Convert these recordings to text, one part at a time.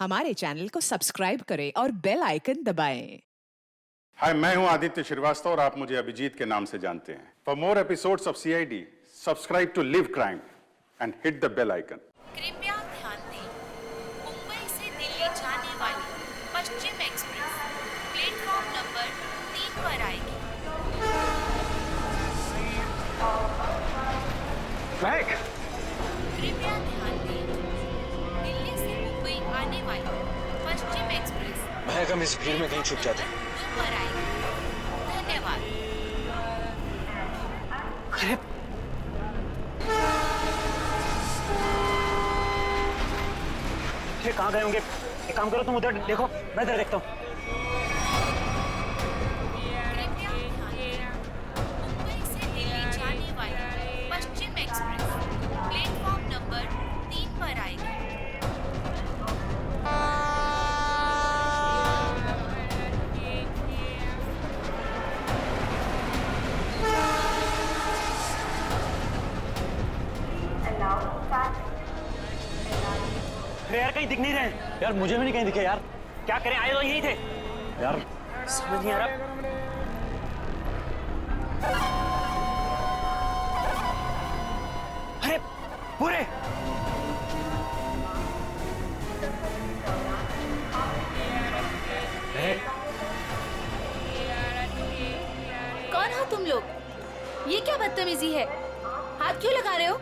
हमारे चैनल को सब्सक्राइब करें और बेल आइकन दबाएं। हाय, मैं हूं आदित्य श्रीवास्तव और आप मुझे अभिजीत के नाम से जानते हैं। For more episodes of CID, subscribe to Liv Crime and hit the bell icon. कृपया ध्यान दें, मुंबई से दिल्ली जाने वाली पश्चिम एक्सप्रेस प्लेटफॉर्म नंबर 3 पर आएगी। कृपया ध्यान दें, दिल्ली से मुंबई आने वाली पश्चिम एक्सप्रेस हम इस भीड़ में कहीं छुप जाते हैं। 2 पर आएगी। धन्यवाद। अरे कहाँ गए होंगे? एक काम करो, तुम उधर देखो, मैं इधर देखता हूँ। कृपया ध्यान दें, मुंबई से दिल्ली जाने वाली पश्चिम एक्सप्रेस प्लेटफॉर्म नंबर 3 पर आएगी। अरे यार, कहीं दिख नहीं रहे यार, मुझे भी नहीं कहीं दिखे यार। क्या करें, आए तो यही थे यार, समझ नहीं आ रहा। अरे पूरे कौन हो तुम लोग? ये क्या बदतमीजी है? हाथ क्यों लगा रहे हो?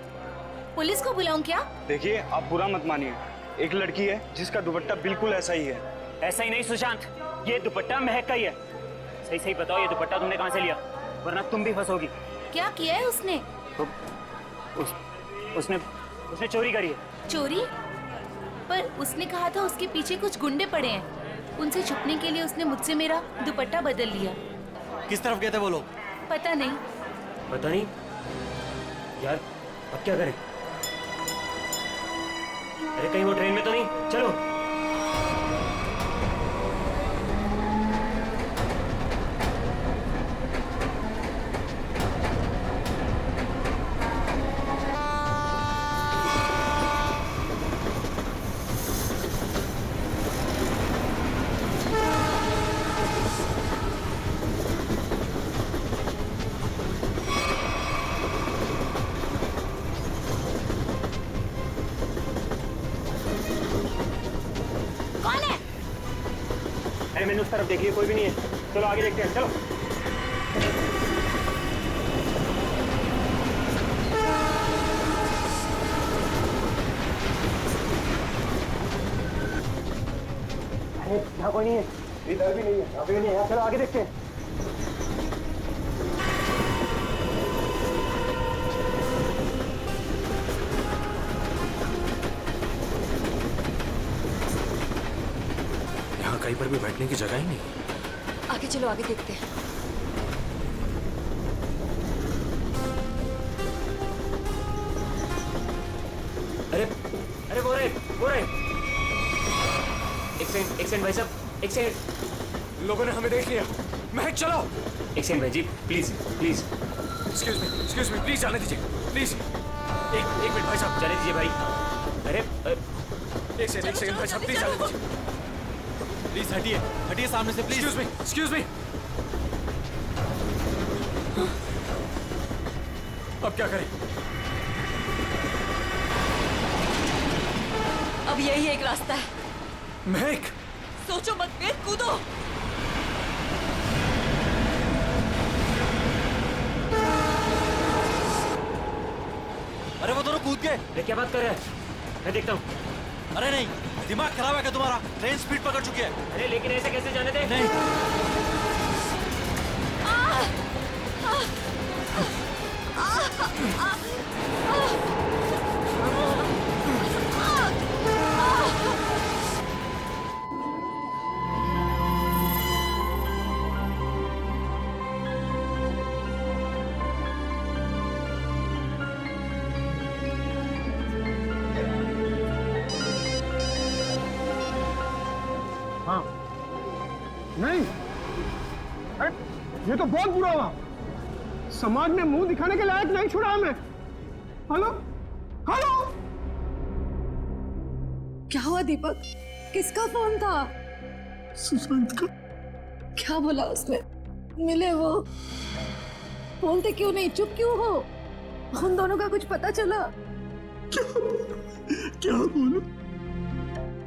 पुलिस को बुलाऊं क्या? देखिए, आप बुरा मत मानिए। एक लड़की है जिसका दुपट्टा बिल्कुल ऐसा ही है। ऐसा ही नहीं सुशांत, ये दुपट्टा महक का ही है। सही सही बताओ, ये दुपट्टा तुमने कहाँ से लिया? वरना तुम भी फंसोगी। क्या किया है उसने? तो उसने चोरी करी है। चोरी? पर उसने कहा था उसके पीछे कुछ गुंडे पड़े हैं। उनसे छुपने के लिए उसने मुझसे मेरा दुपट्टा बदल लिया। किस तरफ गए थे वो लोग? पता नहीं। पता नहीं यार, अब क्या करें? अरे कहीं वो ट्रेन में तो नहीं? चलो। कौन है? अरे मैंने उस तरफ देखी, कोई भी नहीं है। चलो आगे देखते हैं, चलो। अरे यहाँ कोई नहीं है, इधर भी नहीं है, यहाँ भी नहीं है। चलो आगे देखते हैं। यहाँ कहीं पर भी बैठने की जगह ही नहीं। आगे चलो, आगे देखते हैं। अरे अरे वो रहे। एक सेकंड भाई साहब, एक सेकंड। लोगों ने हमें देख लिया। महक चलो। एक सेकंड भाई जी, please please. Excuse me, please जाने दीजिए, प्लीज। एक मिनट भाई साहब, जाने दीजिए भाई। अरे एक सेकंड भाई साहब, प्लीज जाने दीजिए। प्लीज हटिए सामने से, प्लीज। एक्सक्यूज मी। अब क्या करें? अब यही एक रास्ता है। महक, सोचो मत, फिर कूदो। अरे वो दोनों कूद गए। अरे क्या बात कर रहे हैं? मैं देखता हूँ। अरे नहीं, दिमाग खराब है क्या तुम्हारा? ट्रेन स्पीड पकड़ चुकी है। अरे लेकिन ऐसे कैसे जाने दे? नहीं, हाँ, नहीं, अरे ये तो बहुत बुरा हुआ। समाज में मुंह दिखाने के लायक नहीं छोड़ा हमें। हेलो हेलो, क्या हुआ दीपक? किसका फोन था? सुशांत का। क्या बोला उसने? मिले वो? बोलते क्यों नहीं? चुप क्यों हो? उन दोनों का कुछ पता चला? क्या बोलूं?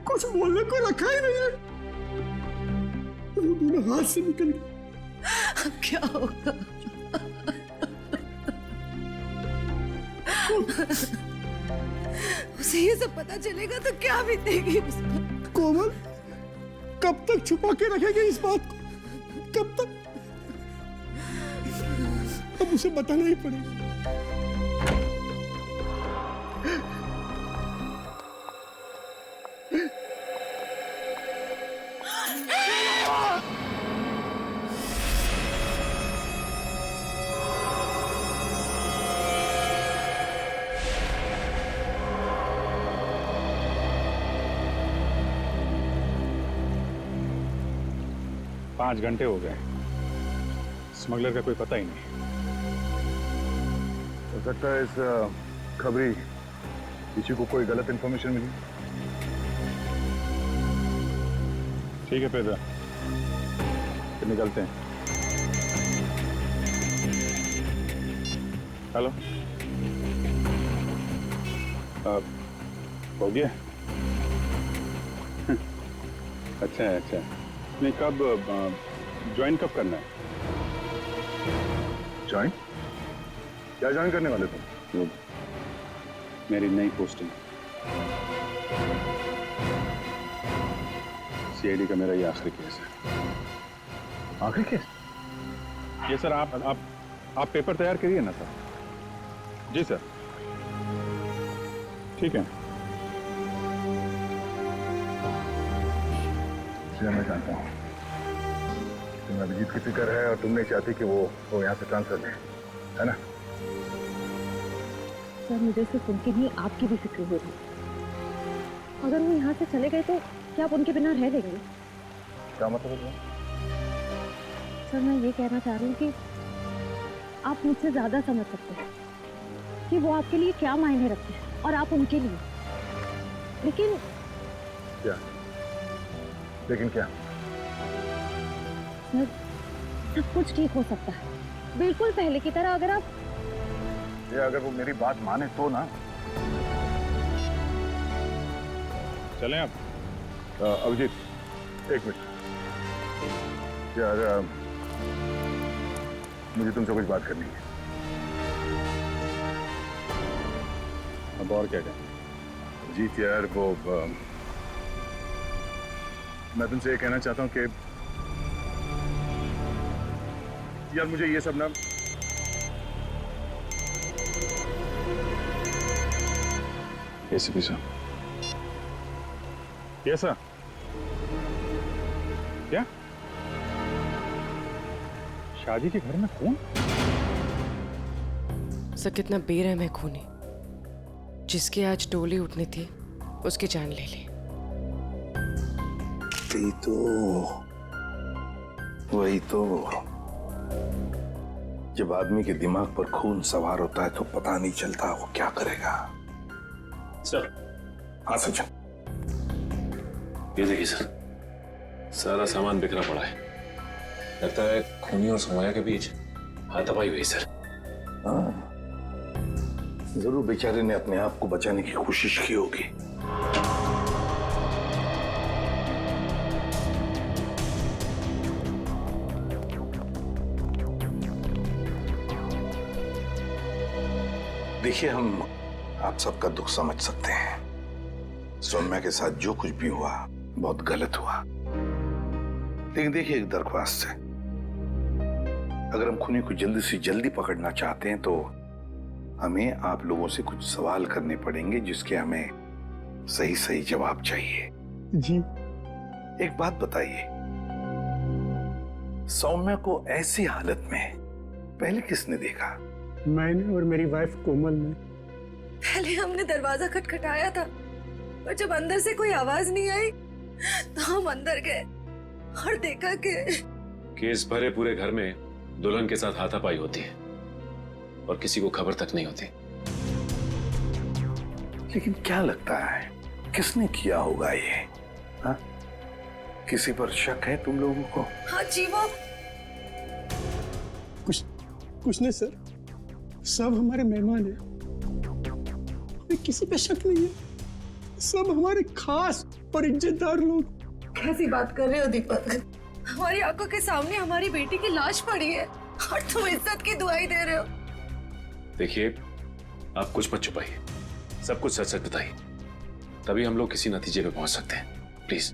कुछ बोलने को रखा ही नहीं है। वो दोनों हाथ से निकल गए। अब क्या होगा? उसे ये सब पता चलेगा तो क्या बीतेगी उस पर? कोमल, कब तक छुपा के रखेगी इस बात को? कब तक? अब उसे बताना ही पड़ेगा। पाँच घंटे हो गए, स्मगलर का कोई पता ही नहीं। हो सकता है इस खबरी किसी को कोई गलत इंफॉर्मेशन मिली। ठीक है फिर निकलते हैं। हेलो, हो गया? अच्छा है, अच्छा। नहीं, कब ज्वाइन कब करना है? ज्वाइन? क्या ज्वाइन करने वाले तुम? वो मेरी नई पोस्टिंग। सीआईडी का मेरा ये आखिरी केस है। आखिरी केस? ये सर, आप पेपर तैयार करिए ना सर। जी सर, ठीक है। मैं जानता हूँ तुम्हें अभिजीत की फिक्र है और तुम नहीं चाहती कि वो यहाँ से ट्रांसफर ले, है ना? सर, मुझे सिर्फ उनकी नहीं आपकी भी फिक्र हो रही। अगर वो यहाँ से चले गए तो क्या आप उनके बिना रह लेंगे? क्या मतलब है? सर, मैं ये कहना चाह रही हूँ कि आप मुझसे ज्यादा समझ सकते हैं कि वो आपके लिए क्या मायने रखते हैं और आप उनके लिए। लेकिन क्या? लेकिन क्या? सर, सब कुछ ठीक हो सकता है, बिल्कुल पहले की तरह। अगर आप अगर वो मेरी बात माने तो ना। चलें आप? अभिजीत, एक मिनट यार, मुझे तुमसे कुछ बात करनी है। अब और क्या कहें? अभिजीत यार, वो मैं तुमसे ये कहना चाहता हूँ कि यार मुझे ये सब ना एसीपी साहब। Yes sir. क्या? शादी के घर में खून? सर, कितना बेरहम है खूनी। जिसकी आज डोली उठनी थी उसकी जान ले ली। वही तो जब आदमी के दिमाग पर खून सवार होता है तो पता नहीं चलता वो क्या करेगा। सर। हाँ सचिन। ये देखिए सर, सारा सामान बिखरा पड़ा है। लगता है खूनी और समया के बीच हाथापाई हुई सर। हाँ, जरूर बेचारे ने अपने आप को बचाने की कोशिश की होगी। देखिए, हम आप सबका दुख समझ सकते हैं। सौम्या के साथ जो कुछ भी हुआ बहुत गलत हुआ। लेकिन देखिए, एक दरख्वास्त है, अगर हम खूनी को जल्दी से जल्दी पकड़ना चाहते हैं तो हमें आप लोगों से कुछ सवाल करने पड़ेंगे जिसके हमें सही सही जवाब चाहिए। जी। एक बात बताइए, सौम्या को ऐसी हालत में पहले किसने देखा? मैंने और मेरी वाइफ कोमल ने। पहले हमने दरवाजा खटखटाया था, पर जब अंदर से कोई आवाज नहीं आई तो हम अंदर गए और देखा कि केस भरे पूरे घर में दुल्हन के साथ हाथापाई होती है और किसी को खबर तक नहीं होती। लेकिन क्या लगता है, किसने किया होगा ये? हाँ? किसी पर शक है तुम लोगों को? हाँ जी वो कुछ नहीं सर, सब हमारे मेहमान हैं। हमें किसी पे शक नहीं है, सब हमारे खास और इज्जतदार लोग। कैसी बात कर रहे हो दीपक? हमारी आंखों के सामने हमारी बेटी की लाश पड़ी है और तुम इज्जत की दुआई दे रहे हो। देखिए, आप कुछ मत छुपाइए, सब कुछ सच सच बताइए, तभी हम लोग किसी नतीजे पे पहुंच सकते हैं। प्लीज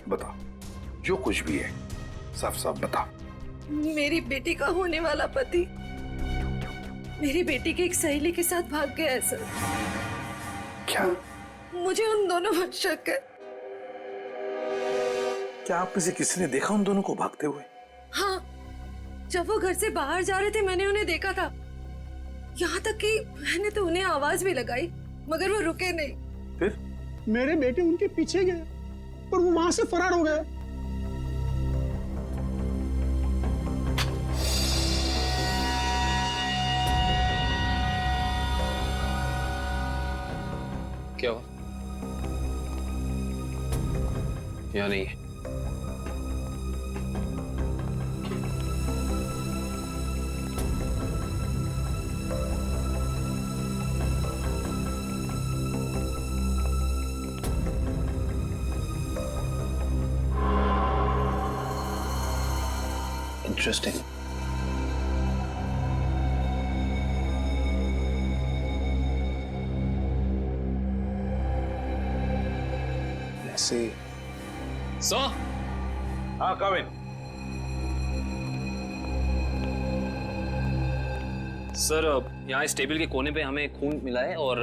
बताओ, जो कुछ भी है साफ साफ बताओ। मेरी बेटी का होने वाला पति मेरी बेटी की एक सहेली के साथ भाग गया है सर। क्या? मुझे उन दोनों पर शक है। क्या आप में से किसी ने देखा उन दोनों को भागते हुए? हाँ, जब वो घर से बाहर जा रहे थे मैंने उन्हें देखा था। यहाँ तक कि मैंने तो उन्हें आवाज भी लगाई मगर वो रुके नहीं। फिर मेरे बेटे उनके पीछे गए और वो वहां से फरार हो गए। क्या हुआ? या नहीं? इंटरेस्टिंग। सर? हाँ कविन। सर, यहाँ इस टेबल के कोने पे हमें खून मिला है और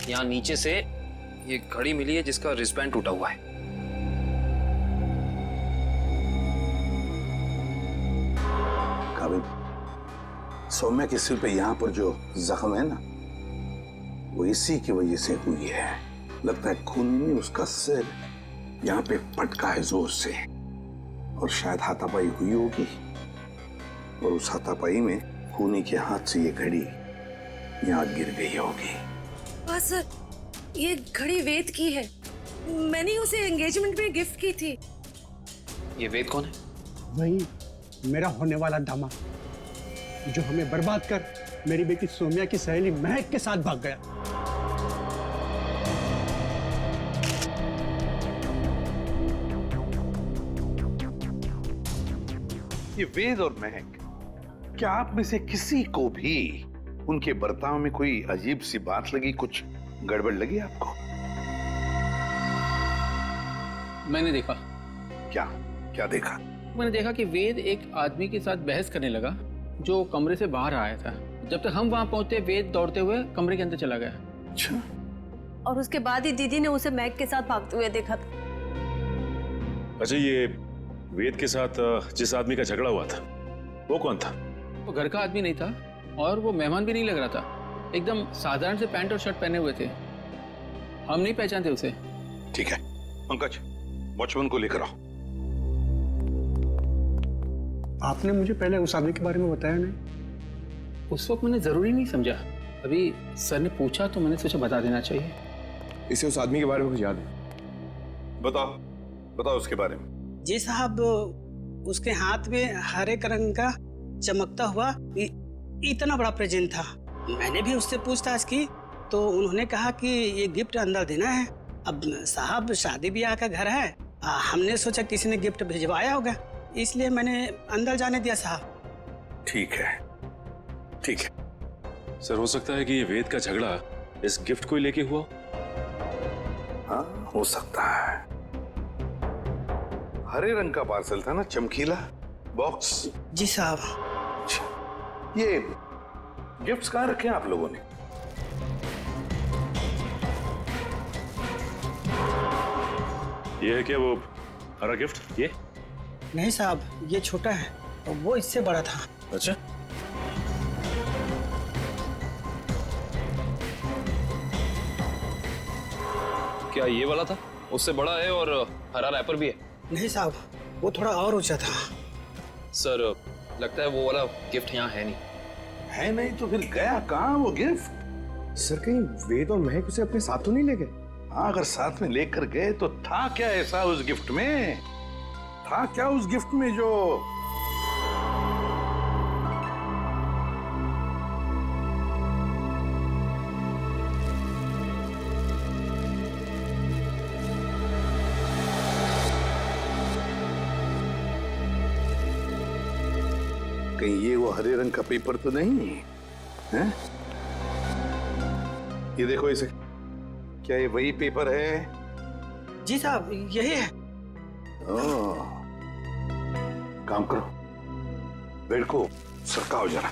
यहाँ नीचे से ये घड़ी मिली है जिसका रिस्टबैंड टूटा हुआ है। कविन, सौम्या के सिर पे यहाँ पर जो जख्म है ना, वो इसी की वजह से हुई है। लगता है खून में उसका सिर यहाँ पे पटका है जोर से, और शायद हाथापाई हुई होगी, और उस हाथापाई में खूनी के हाथ से ये घड़ी यहाँ गिर गई होगी। हाँ सर, ये घड़ी वेद की है। मैंने उसे एंगेजमेंट में गिफ्ट की थी। ये वेद कौन है? वही मेरा होने वाला दामाद, जो हमें बर्बाद कर मेरी बेटी सोम्या की सहेली महक के साथ भाग गया। ये वेद और महक, क्या आप में से किसी को भी उनके बर्ताव में कोई अजीब सी बात लगी, कुछ गड़बड़ लगी आपको? मैंने देखा। क्या क्या देखा? मैंने देखा कि वेद एक आदमी के साथ बहस करने लगा जो कमरे से बाहर आया था। जब तक हम वहां पहुंचे वेद दौड़ते हुए कमरे के अंदर चला गया। अच्छा। और उसके बाद ही दीदी ने उसे मैग के साथ भागते हुए देखा था। अच्छा, ये वेद के साथ जिस आदमी का झगड़ा हुआ था वो कौन था? वो घर का आदमी नहीं था और वो मेहमान भी नहीं लग रहा था। एकदम साधारण से पैंट और शर्ट पहने हुए थे। हम नहीं पहचानते उसे। ठीक है पंकज, वॉचमैन को लेकर आओ। आपने मुझे पहले उस आदमी के बारे में बताया नहीं। उस वक्त मैंने जरूरी नहीं समझा। अभी सर ने पूछा तो मैंने सोचा बता देना चाहिए। इसे उस आदमी के बारे में कुछ याद है? बताओ बताओ उसके बारे में। जी साहब, उसके हाथ में हरे रंग का चमकता हुआ इतना बड़ा प्रेजेंट था। मैंने भी उससे पूछताछ की तो उन्होंने कहा कि ये गिफ्ट अंदर देना है। अब साहब शादी ब्याह का घर है, हमने सोचा किसी ने गिफ्ट भिजवाया होगा, इसलिए मैंने अंदर जाने दिया साहब। ठीक है ठीक है। सर, हो सकता है कि ये वेद का झगड़ा इस गिफ्ट को ही लेके हुआ। हाँ हो सकता है। हरे रंग का पार्सल था ना, चमकीला बॉक्स। जी साहब। ये गिफ्ट्स कहाँ रखे हैं आप लोगों ने? ये है क्या वो हरा गिफ्ट? ये नहीं साहब, ये छोटा है और वो इससे बड़ा था। अच्छा, क्या ये वाला था? उससे बड़ा है और हरा रैपर भी है। नहीं साहब, वो थोड़ा और ऊंचा था। सर, लगता है वो वाला गिफ्ट यहाँ है नहीं। है नहीं तो फिर गया कहाँ वो गिफ्ट? सर, कहीं वेद और महक उसे अपने साथ तो नहीं ले गए? हाँ, अगर साथ में लेकर गए तो था क्या ऐसा उस गिफ्ट में? था क्या उस गिफ्ट में जो कहीं ये वो हरे रंग का पेपर तो नहीं है? ये देखो इसे, क्या ये वही पेपर है? जी साहब, यही है। ओह, काम करो, बेड को सरकाओ जरा।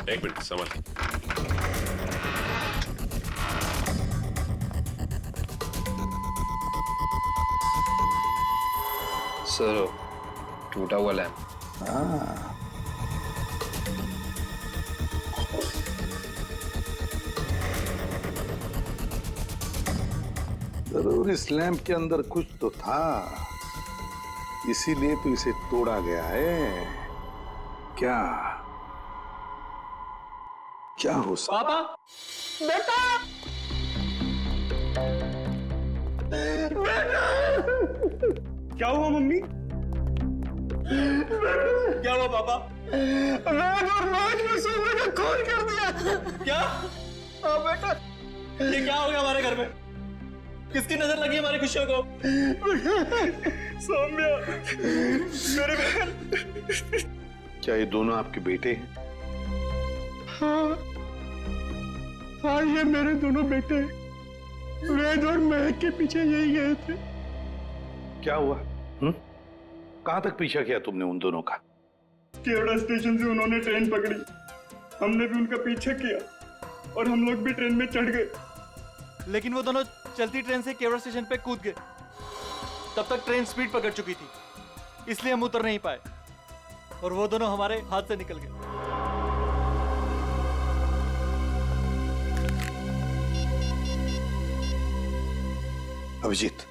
एक मिनट संभाल। सर, टूटा हुआ लैंप। जरूर इस लैंप के अंदर कुछ तो था, इसीलिए तो इसे तोड़ा गया है। क्या क्या हो सकता? पापा, बेटा, बेटा, क्या हुआ मम्मी? क्या हुआ पापा? मैंने और रोज में सुबह का खून कर दिया। क्या? हाँ बेटा, ये क्या हो गया हमारे घर में? किसकी नजर लगी हमारी खुशियों को? सौम्या, मेरे बहन। क्या ये दोनों आपके बेटे हैं? हाँ, हाँ, ये मेरे दोनों बेटे वेद और महक के पीछे यही गए थे। क्या हुआ? कहां तक पीछा किया तुमने उन दोनों का? केवड़ा स्टेशन से उन्होंने ट्रेन पकड़ी, हमने भी उनका पीछा किया और हम लोग भी ट्रेन में चढ़ गए। लेकिन वो दोनों चलती ट्रेन से केवड़ा स्टेशन पे कूद गए। तब तक ट्रेन स्पीड पकड़ चुकी थी, इसलिए हम उतर नहीं पाए और वो दोनों हमारे हाथ से निकल गए। अभिजीत,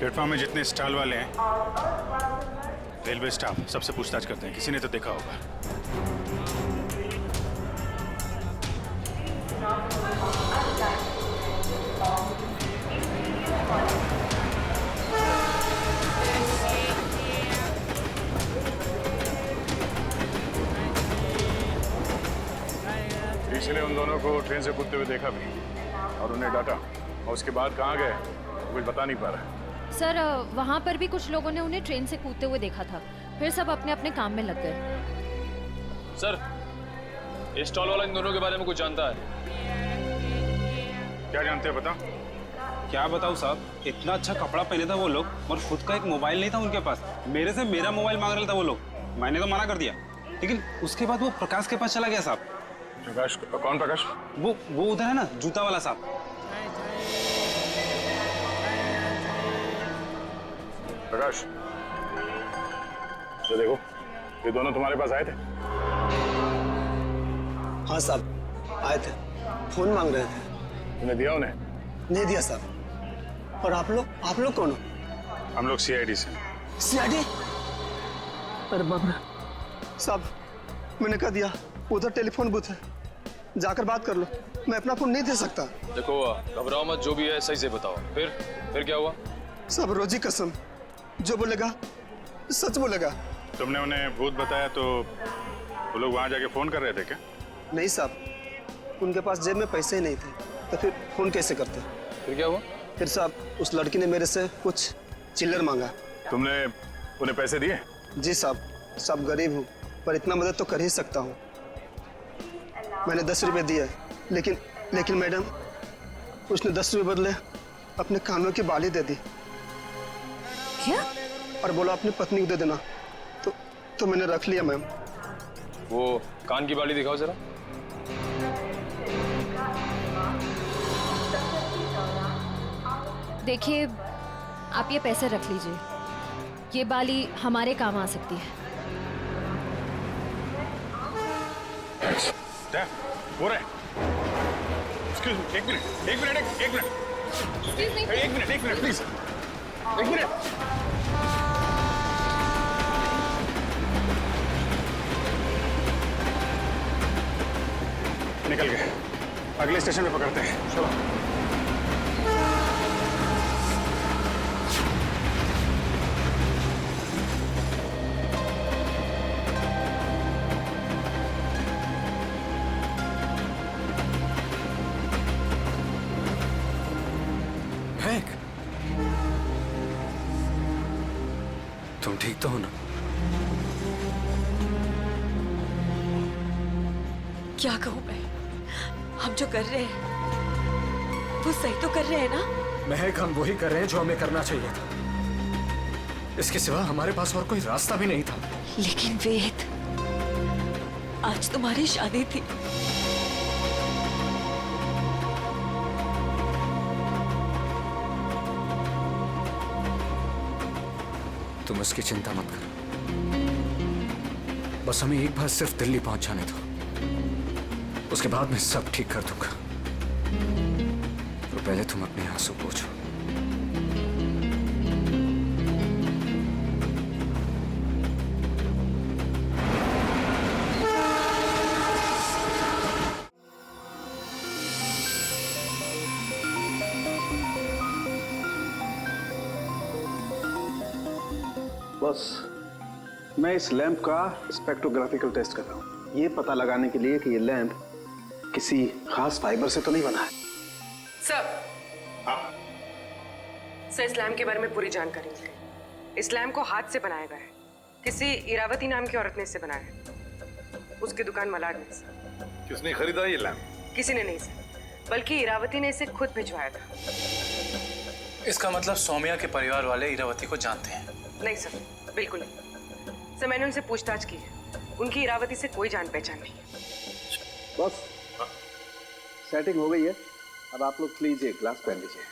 प्लेटफॉर्म में जितने स्टॉल वाले हैं, रेलवे स्टाफ, सबसे पूछताछ करते हैं। किसी ने तो देखा होगा। किसी ने उन दोनों को ट्रेन से कूदते हुए देखा भी और उन्हें डांटा, और उसके बाद कहाँ गए कुछ बता नहीं पा रहा। सर, वहाँ पर भी कुछ लोगों ने उन्हें ट्रेन से कूदते हुए देखा था, फिर सब अपने अपने काम में लग गए। सर, इस स्टॉल वाला इन दोनों के बारे में कुछ जानता है? क्या जानते हैं बता? क्या बताऊं साहब, इतना अच्छा कपड़ा पहने था वो लोग और खुद का एक मोबाइल नहीं था उनके पास। मेरे से मेरा मोबाइल मांग रहा था वो लोग, मैंने तो मना कर दिया, लेकिन उसके बाद वो प्रकाश के पास चला गया साहब। प्रकाश? कौन प्रकाश? वो उधर है ना, जूता वाला साहब। प्रकाश, ये देखो, ये दोनों तुम्हारे पास आए थे? हाँ साहब, आए थे, फोन मांग रहे थे। तुमने दिया उन्हें? नहीं दिया साहब। और आप लोग कौन हो? हम लोग सीआईडी से। सीआईडी? अरे बाप रे साहब, मैंने कह दिया, उधर टेलीफोन बूथ है, जाकर बात कर लो, मैं अपना फोन नहीं दे सकता। देखो, घबराओ मत, जो भी है सही से बताओ। फिर क्या हुआ? सब रोजी कसम, जो बोलेगा सच बोलेगा। तुमने उन्हें भूत बताया तो वो लोग वहां जाके फोन कर रहे थे क्या? नहीं साहब, उनके पास जेब में पैसे ही नहीं थे, तो फिर फोन कैसे करते? फिर क्या हुआ? फिर साहब, उस लड़की ने मेरे से कुछ चिल्लर मांगा। तुमने उन्हें पैसे दिए? जी साहब गरीब हूँ, पर इतना मदद तो कर ही सकता हूँ। मैंने 10 रुपए दिए, लेकिन मैडम, उसने 10 रुपए बदले अपने कानों की बाली दे दी। क्या? और बोला अपनी पत्नी को दे देना, तो मैंने रख लिया मैम। वो कान की बाली दिखाओ जरा। देखिए, आप ये पैसे रख लीजिए, ये बाली हमारे काम आ सकती है। हो रहा है। Excuse me, एक मिनट प्लीज। एक मिनट। निकल गए, अगले स्टेशन पे पकड़ते हैं। चलो। महक, तुम ठीक तो हो ना? क्या कहूँ मैं? हम जो कर रहे हैं वो सही तो कर रहे हैं ना? महक, हम वही कर रहे हैं जो हमें करना चाहिए था। इसके सिवा हमारे पास और कोई रास्ता भी नहीं था। लेकिन वेद, आज तुम्हारी शादी थी। तुम उसकी चिंता मत करो, बस हमें एक बार सिर्फ दिल्ली पहुंच जाने दो, उसके बाद मैं सब ठीक कर दूंगा। तो पहले तुम अपने आंसू पोंछो। बस मैं इस लैंप का स्पेक्ट्रोग्राफिकल टेस्ट कर रहा हूँ, ये पता लगाने के लिए कि ये लैंप किसी खास फाइबर से तो नहीं बना है। सर, इस लैम्प के बारे में पूरी जानकारी मिल गई। इस लैम्प को हाथ से बनाया गया है। किसी इरावती नाम की औरत ने इसे बनाया है, उसकी दुकान मलाड में। किसने खरीदा ये लैंप? किसी ने नहीं सर, बल्कि इरावती ने इसे खुद भिजवाया था। इसका मतलब सौम्या के परिवार वाले इरावती को जानते हैं? नहीं सर, बिल्कुल नहीं सर। मैंने उनसे पूछताछ की है, उनकी इरावती से कोई जान पहचान नहीं है। बस सेटिंग हो गई है, अब आप लोग प्लीज एक ग्लास पहन लीजिए।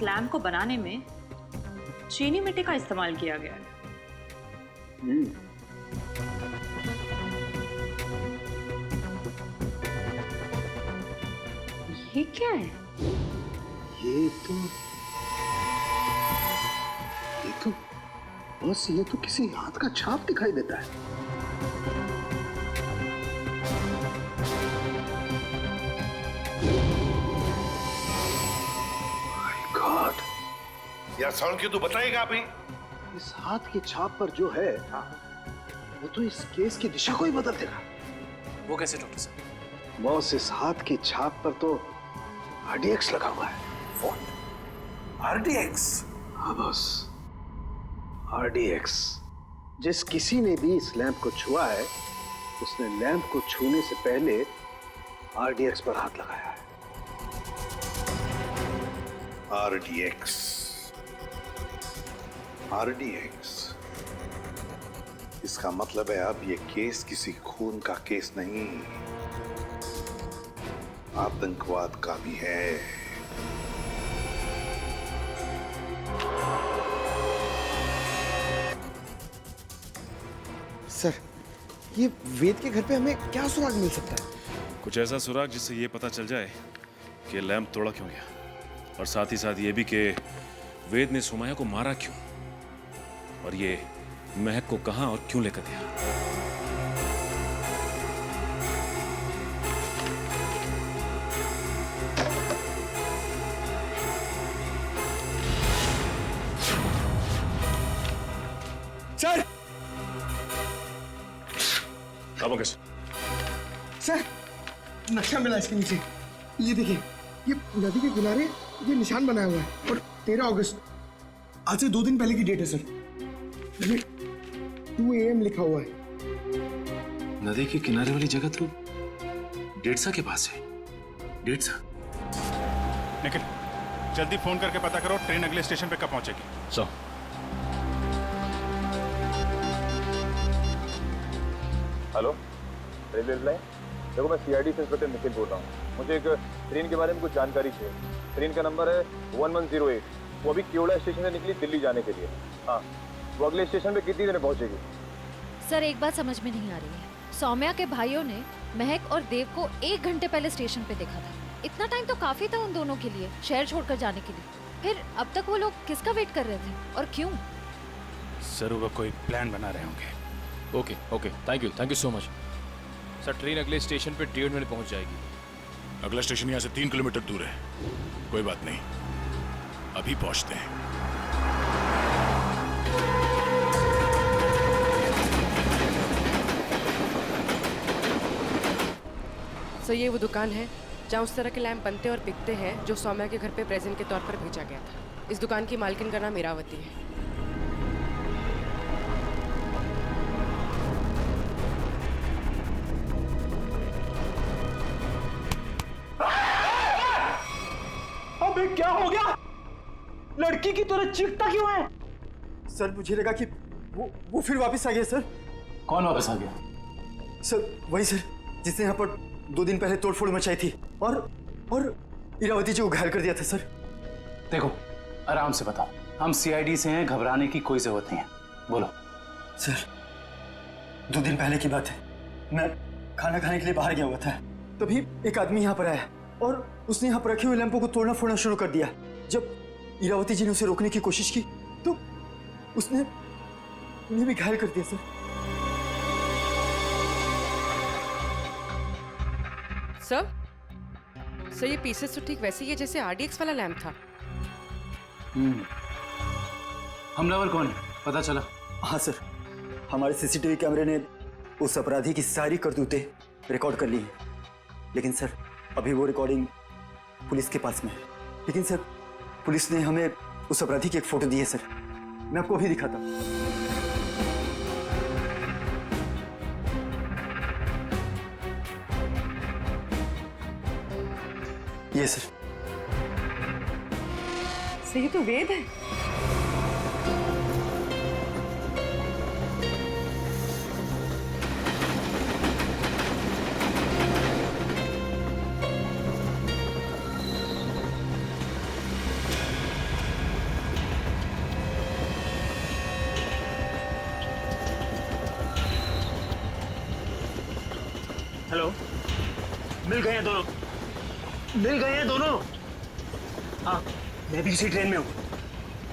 लैम्प को बनाने में चीनी मिट्टी का इस्तेमाल किया गया है। ये क्या है? ये तो बस ये तो किसी हाथ का छाप दिखाई देता है। यार साउंड क्यों तो बताएगा अभी? इस हाथ की छाप पर जो है वो तो इस केस की दिशा को ही बदल देगा। वो कैसे डॉक्टर साहब? बॉस, इस हाथ की छाप पर तो RDX लगा हुआ है। What? RDX? हाँ बॉस, RDX। जिस किसी ने भी इस लैंप को छुआ है उसने लैंप को छूने से पहले RDX पर हाथ लगाया है। RDX। इसका मतलब है अब ये केस किसी खून का केस नहीं, आतंकवाद का भी है। सर, ये वेद के घर पे हमें क्या सुराग मिल सकता है? कुछ ऐसा सुराग जिससे ये पता चल जाए कि लैंप तोड़ा क्यों गया, और साथ ही साथ ये भी कि वेद ने सुमाया को मारा क्यों, और ये महक को कहां और क्यों लेकर गया। सर! अब कैसे? सर, नक्शा मिला इसके नीचे। ये देखिए, ये नदी के किनारे ये निशान बनाया हुआ है और 13 अगस्त, आज से 2 दिन पहले की डेट है सर। ये 2 AM लिखा हुआ है। नदी के किनारे वाली जगह तो डेढ़सा के पास है। डेढ़सा? निखिल, जल्दी फोन करके पता करो ट्रेन अगले स्टेशन पे कब पहुंचेगी। So hello, railway line. देखो, मैं सीआईडी से इंस्पेक्टर निखिल बोल रहा हूँ। मुझे एक ट्रेन के बारे में कुछ जानकारी चाहिए। ट्रेन का नंबर है 1108। वो अभी केवड़ा स्टेशन से निकली दिल्ली जाने के लिए। हाँ, वो अगले स्टेशन पे कितनी देर में पहुंचेगी? सर एक बात समझ में नहीं आ रही है। सौम्या के भाइयों ने महक और देव को 1 घंटे पहले स्टेशन पे देखा था। इतना टाइम तो काफी था उन दोनों के लिए शहर छोड़कर जाने के लिए। फिर अब तक वो लोग किसका वेट कर रहे थे और क्यों? सर वो कोई प्लान बना रहे होंगे। Okay okay, thank you so much. Sir train अगले स्टेशन पे 1.5 मिनट पहुंच जाएगी। अगला स्टेशन यहाँ से 3 किलोमीटर दूर है। कोई बात नहीं, अभी पहुंचते हैं। सर ये वो दुकान है जहाँ उस तरह के लैंप बनते और बिकते हैं जो सौम्या के घर पे प्रेजेंट के तौर पर भेजा गया था। इस दुकान की मालकिन का नाम इरावती है। अबे क्या हो गया? लड़की की तरह चीखता क्यों है? सर मुझे लगा कि वो फिर वापस आ गया सर। कौन वापस आ गया? सर वही सर जिसने यहाँ पर 2 दिन पहले तोड़फोड़ मचाई थी और इरावती जी को घायल कर दिया था सर। देखो, आराम से बताओ। हम सीआईडी से हैं, घबराने की कोई जरूरत नहीं है। बोलो। सर 2 दिन पहले की बात है। मैं खाना खाने के लिए बाहर गया हुआ था, तभी एक आदमी यहाँ पर आया और उसने यहाँ पर रखे हुए लैंपों को तोड़ना फोड़ना शुरू कर दिया। जब इरावती जी ने उसे रोकने की कोशिश की तो उसने उन्हें भी घायल कर दिया सर। सर ये पीसेस तो ठीक वैसे ही है जैसे आरडीएक्स वाला लैंप था। हमलावर कौन है, पता चला? हाँ सर, हमारे सीसीटीवी कैमरे ने उस अपराधी की सारी करतूतें रिकॉर्ड कर ली हैं। लेकिन सर अभी वो रिकॉर्डिंग पुलिस के पास में है। लेकिन सर पुलिस ने हमें उस अपराधी की एक फोटो दी है सर, मैं आपको अभी दिखाता हूँ। ये सर। ये तो वेद है। हेलो, मिल गए हैं दोनों। हाँ, मैं भी इसी ट्रेन में हूँ।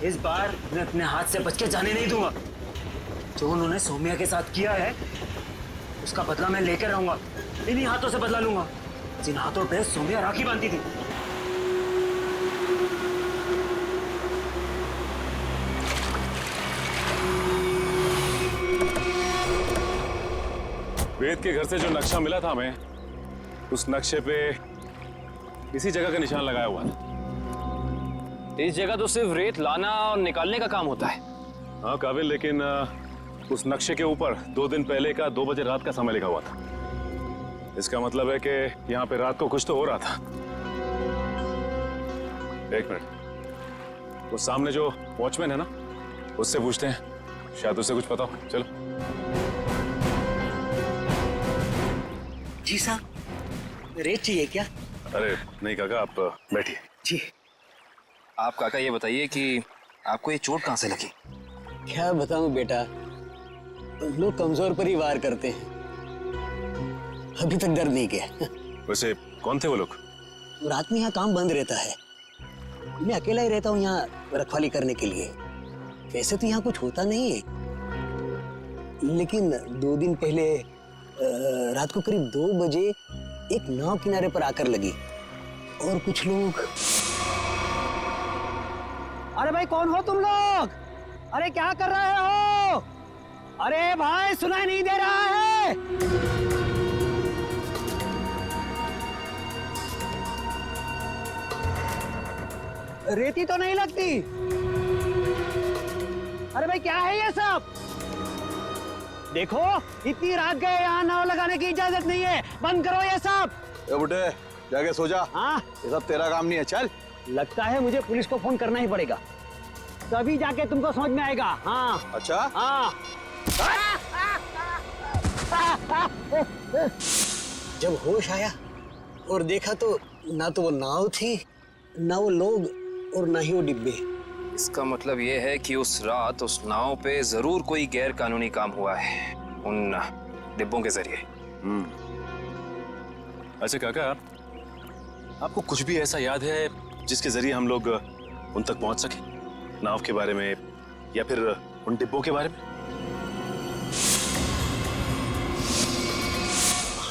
इस बार मैं अपने हाथ से बच के जाने नहीं दूंगा। जो उन्होंने सौम्या के साथ किया है उसका बदला मैं लेकर रहूंगा। इन्हीं हाथों से बदला लूंगा जिन हाथों पे सौम्या राखी बांधती थी। वेद के घर से जो नक्शा मिला था हमें, उस नक्शे पे इसी जगह का निशान लगाया हुआ था। इस जगह तो सिर्फ रेत लाना और निकालने का काम होता है। हाँ काबिल, लेकिन उस नक्शे के ऊपर 2 दिन पहले का 2 बजे रात का समय लिखा हुआ था। इसका मतलब है कि यहाँ पे रात को कुछ तो हो रहा था। 1 मिनट, वो सामने जो वॉचमैन है ना, उससे पूछते हैं, शायद उसे कुछ पता हो। चलो। जी साहब, रेत चाहिए क्या? अरे नहीं काका, आप बैठिए। जी। आप काका ये बताइए कि आपको ये चोट कहाँ से लगी? क्या बताऊं बेटा, लोग कमजोर पर ही वार करते हैं। अभी तक दर्द नहीं किया। वैसे कौन थे वो लोग? रात में यहाँ काम बंद रहता है, मैं अकेला ही रहता हूँ यहाँ रखवाली करने के लिए। वैसे तो यहाँ कुछ होता नहीं है, लेकिन 2 दिन पहले रात को करीब 2 बजे एक नाव किनारे पर आकर लगी और कुछ लोग। अरे भाई कौन हो तुम लोग? अरे क्या कर रहे हो? अरे भाई सुनाई नहीं दे रहा है? रेती तो नहीं लगती। अरे भाई क्या है ये सब? देखो इतनी रात गए, यहाँ नाव लगाने की इजाजत नहीं है, बंद करो ये सब। ए बुड्ढे, जाके सो जा। हाँ, ये सब तेरा काम नहीं है, चल। लगता है मुझे पुलिस को फोन करना ही पड़ेगा, तभी जाके तुमको समझ में आएगा। हाँ अच्छा। हाँ। जब होश आया और देखा तो ना तो वो नाव थी, ना वो लोग, और ना ही वो डिब्बे। इसका मतलब ये है कि उस रात उस नाव पे जरूर कोई गैर कानूनी काम हुआ है उन डिब्बों के जरिए। अच्छा काका, आपको कुछ भी ऐसा याद है जिसके जरिए हम लोग उन तक पहुंच सके, नाव के बारे में या फिर उन डिब्बों के बारे में?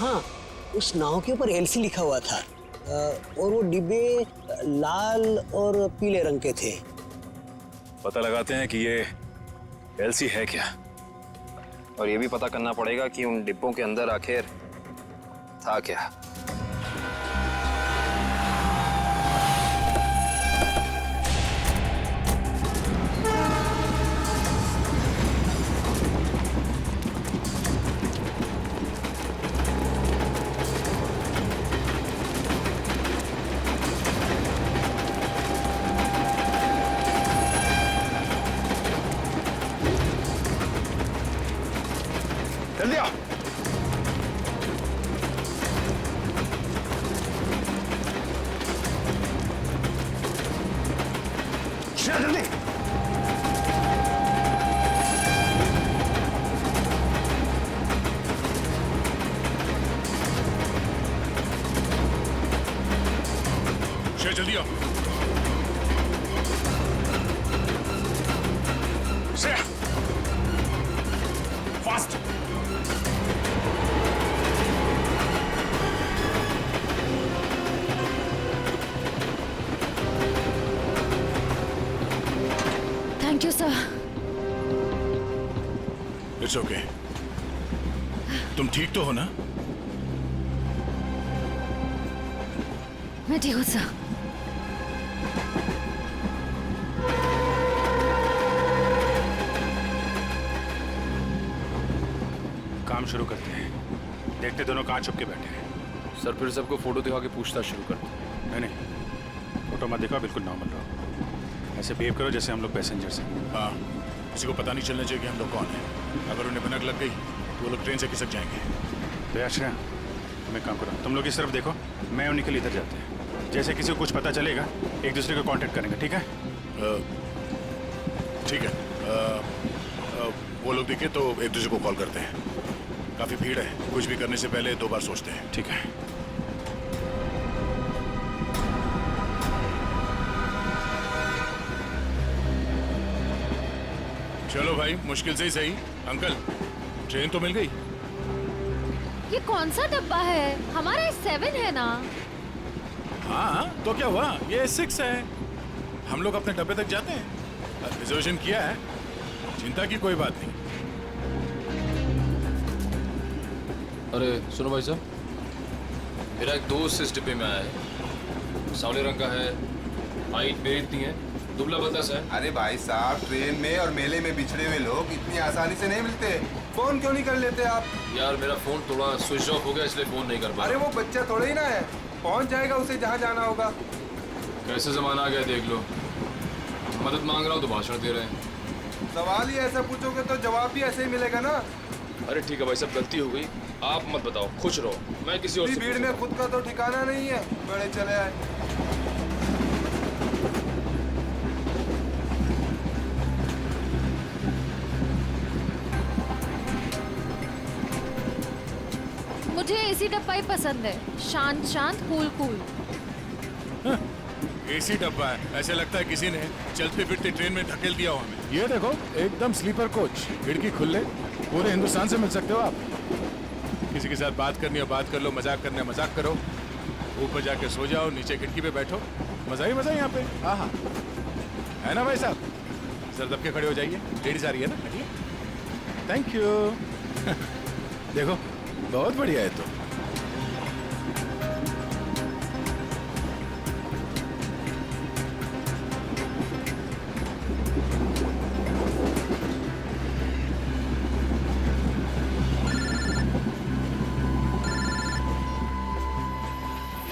हाँ, उस नाव के ऊपर एलसी लिखा हुआ था और वो डिब्बे लाल और पीले रंग के थे। पता लगाते हैं कि ये एलसी है क्या, और ये भी पता करना पड़ेगा कि उन डिब्बों के अंदर आखिर था क्या। जल्दी आओ। जल्दी। जल्दी आओ। Fast. Thank you sir. It's okay. तुम ठीक तो हो ना? मैं ठीक हूँ सर। काम शुरू करते हैं। देखते दोनों कहाँ छुप के बैठे हैं। सर फिर सबको फोटो दिखा के पूछताछ शुरू करते हैं। नहीं, फोटो मत दिखाओ, बिल्कुल नॉर्मल रहो। ऐसे बिहेव करो जैसे हम लोग पैसेंजर्स हैं। हाँ, किसी को पता नहीं चलना चाहिए कि हम लोग कौन हैं। अगर उन्हें भनक लग गई तो वो लोग ट्रेन से खिसक जाएंगे। तो अच्छा, तुम एक काम करो, तुम लोग इस तरफ देखो, मैं उन्हीं के लिए इधर जाते हैं। जैसे किसी को कुछ पता चलेगा एक दूसरे को कांटेक्ट करेंगे, ठीक है? ठीक है। वो लोग दिखे तो एक दूसरे को कॉल करते हैं। काफी भीड़ है, कुछ भी करने से पहले 2 बार सोचते हैं। ठीक है। चलो भाई, मुश्किल से ही सही। अंकल, ट्रेन तो मिल गई। ये कौन सा डब्बा है? हमारा 7 है ना? हाँ, तो क्या हुआ? ये 6 है। हम लोग अपने डब्बे तक जाते हैं। रिजर्वेशन किया है, चिंता की कोई बात नहीं। अरे सुनो भाई साहब, मेरा एक दोस्त इस डिब्बे में आया है। सांवले रंग का है, हाइट मेरी इतनी है, दुबला पतला सा है। अरे भाई साहब, ट्रेन में और मेले में बिछड़े हुए लोग इतनी आसानी से नहीं मिलते। फोन क्यों नहीं कर लेते आप? यार मेरा फोन थोड़ा स्विच ऑफ हो गया, इसलिए फोन नहीं कर पाया। अरे वो बच्चा थोड़ा ही ना है, पहुंच जाएगा उसे जहाँ जाना होगा। कैसे जमाना आ गया देख लो। मदद मांग रहा हूँ तो भाषण दे रहे हैं। सवाल ही ऐसा पूछोगे तो जवाब भी ऐसे ही मिलेगा ना। अरे ठीक है भाई साहब, गलती हो गई, आप मत बताओ, खुश रहो, मैं किसी और से भीड़ में खुद का तो ठिकाना नहीं है, बड़े चले आए। मुझे एसी डब्बा ही पसंद है, शांत शांत, कूल कूल। एसी डब्बा है, ऐसे लगता है किसी ने चलते फिरते ट्रेन में धकेल दिया हो हमें। ये देखो, एकदम स्लीपर कोच, खिड़की खुले, पूरे हिंदुस्तान से मिल सकते हो आप। किसी के साथ बात करनी है बात कर लो, मजाक करना है मजाक करो, ऊपर जाके सो जाओ, नीचे खिड़की पे बैठो, मजा ही मजा यहाँ पे। हाँ हाँ, है ना भाई साहब? सर दब के खड़े हो जाइए, लेडीज आ रही है ना, हटिए। Thank you. देखो बहुत बढ़िया है। तो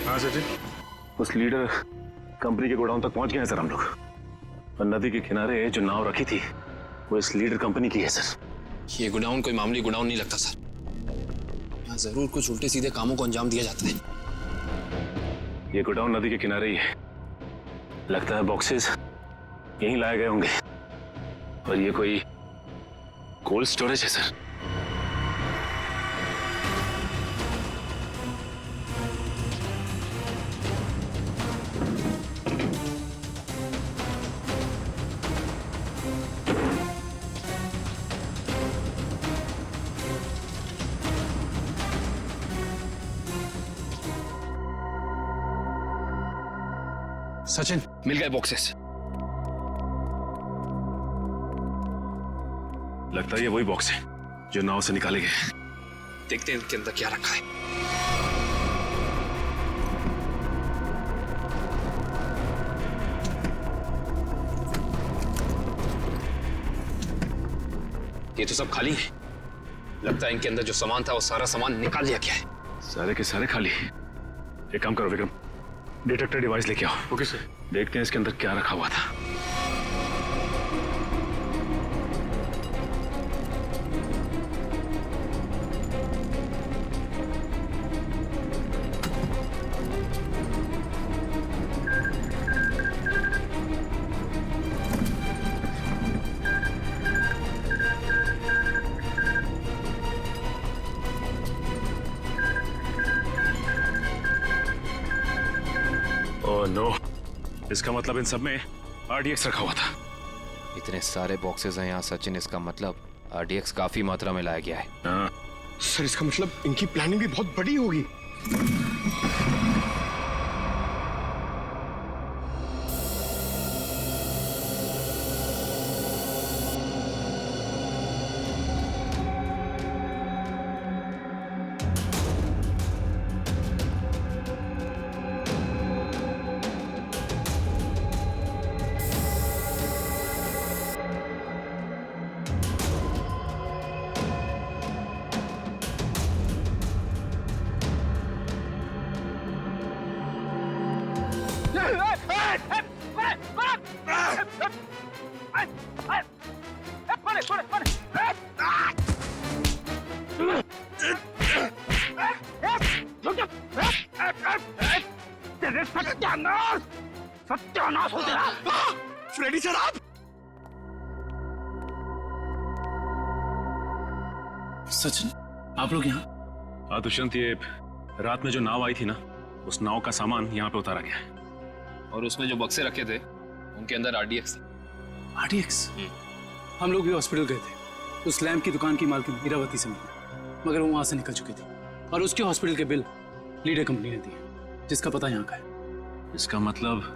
हाँ सर जी, उस लीडर कंपनी के गोडाउन तक पहुंच गए हैं सर हम लोग। और नदी के किनारे जो नाव रखी थी वो इस लीडर कंपनी की है सर। ये गोडाउन कोई मामूली गोडाउन नहीं लगता सर। जरूर कुछ उल्टे सीधे कामों को अंजाम दिया जाता है। ये गोडाउन नदी के किनारे ही है। लगता है बॉक्सेस यहीं लाए गए होंगे और ये कोई कोल्ड स्टोरेज है सर। सचिन, मिल गए बॉक्सेस। लगता है ये वही बॉक्स है जो नाव से निकाले गए। देखते हैं इनके अंदर क्या रखा है। ये तो सब खाली है। लगता है इनके अंदर जो सामान था वो सारा सामान निकाल लिया गया है। सारे के सारे खाली। एक काम करो विक्रम, डिटेक्टर डिवाइस लेके आओ। Okay sir. देखते हैं इसके अंदर क्या रखा हुआ था। ओह नो, इसका मतलब इन सब में RDX रखा हुआ था। इतने सारे बॉक्सेस हैं यहाँ सचिन, इसका मतलब RDX काफी मात्रा में लाया गया है। हाँ। सर इसका मतलब इनकी प्लानिंग भी बहुत बड़ी होगी। सत्यानाश हो तेरा। फ्रेडी सर आप। सचिन, आप लोग यहाँ? हाँ दुष्यंत, ये रात में जो नाव आई थी ना, उस नाव का सामान यहाँ पे उतारा गया है। और उसमें जो बक्से रखे थे उनके अंदर RDX था। RDX? हम लोग भी हॉस्पिटल गए थे। उस लैम्प की दुकान की मालकिन इरावती से मिली, मगर वो वहां से निकल चुकी थी और उसके हॉस्पिटल के बिल लीडर कंपनी ने दिए, जिसका पता यहाँ का है। इसका मतलब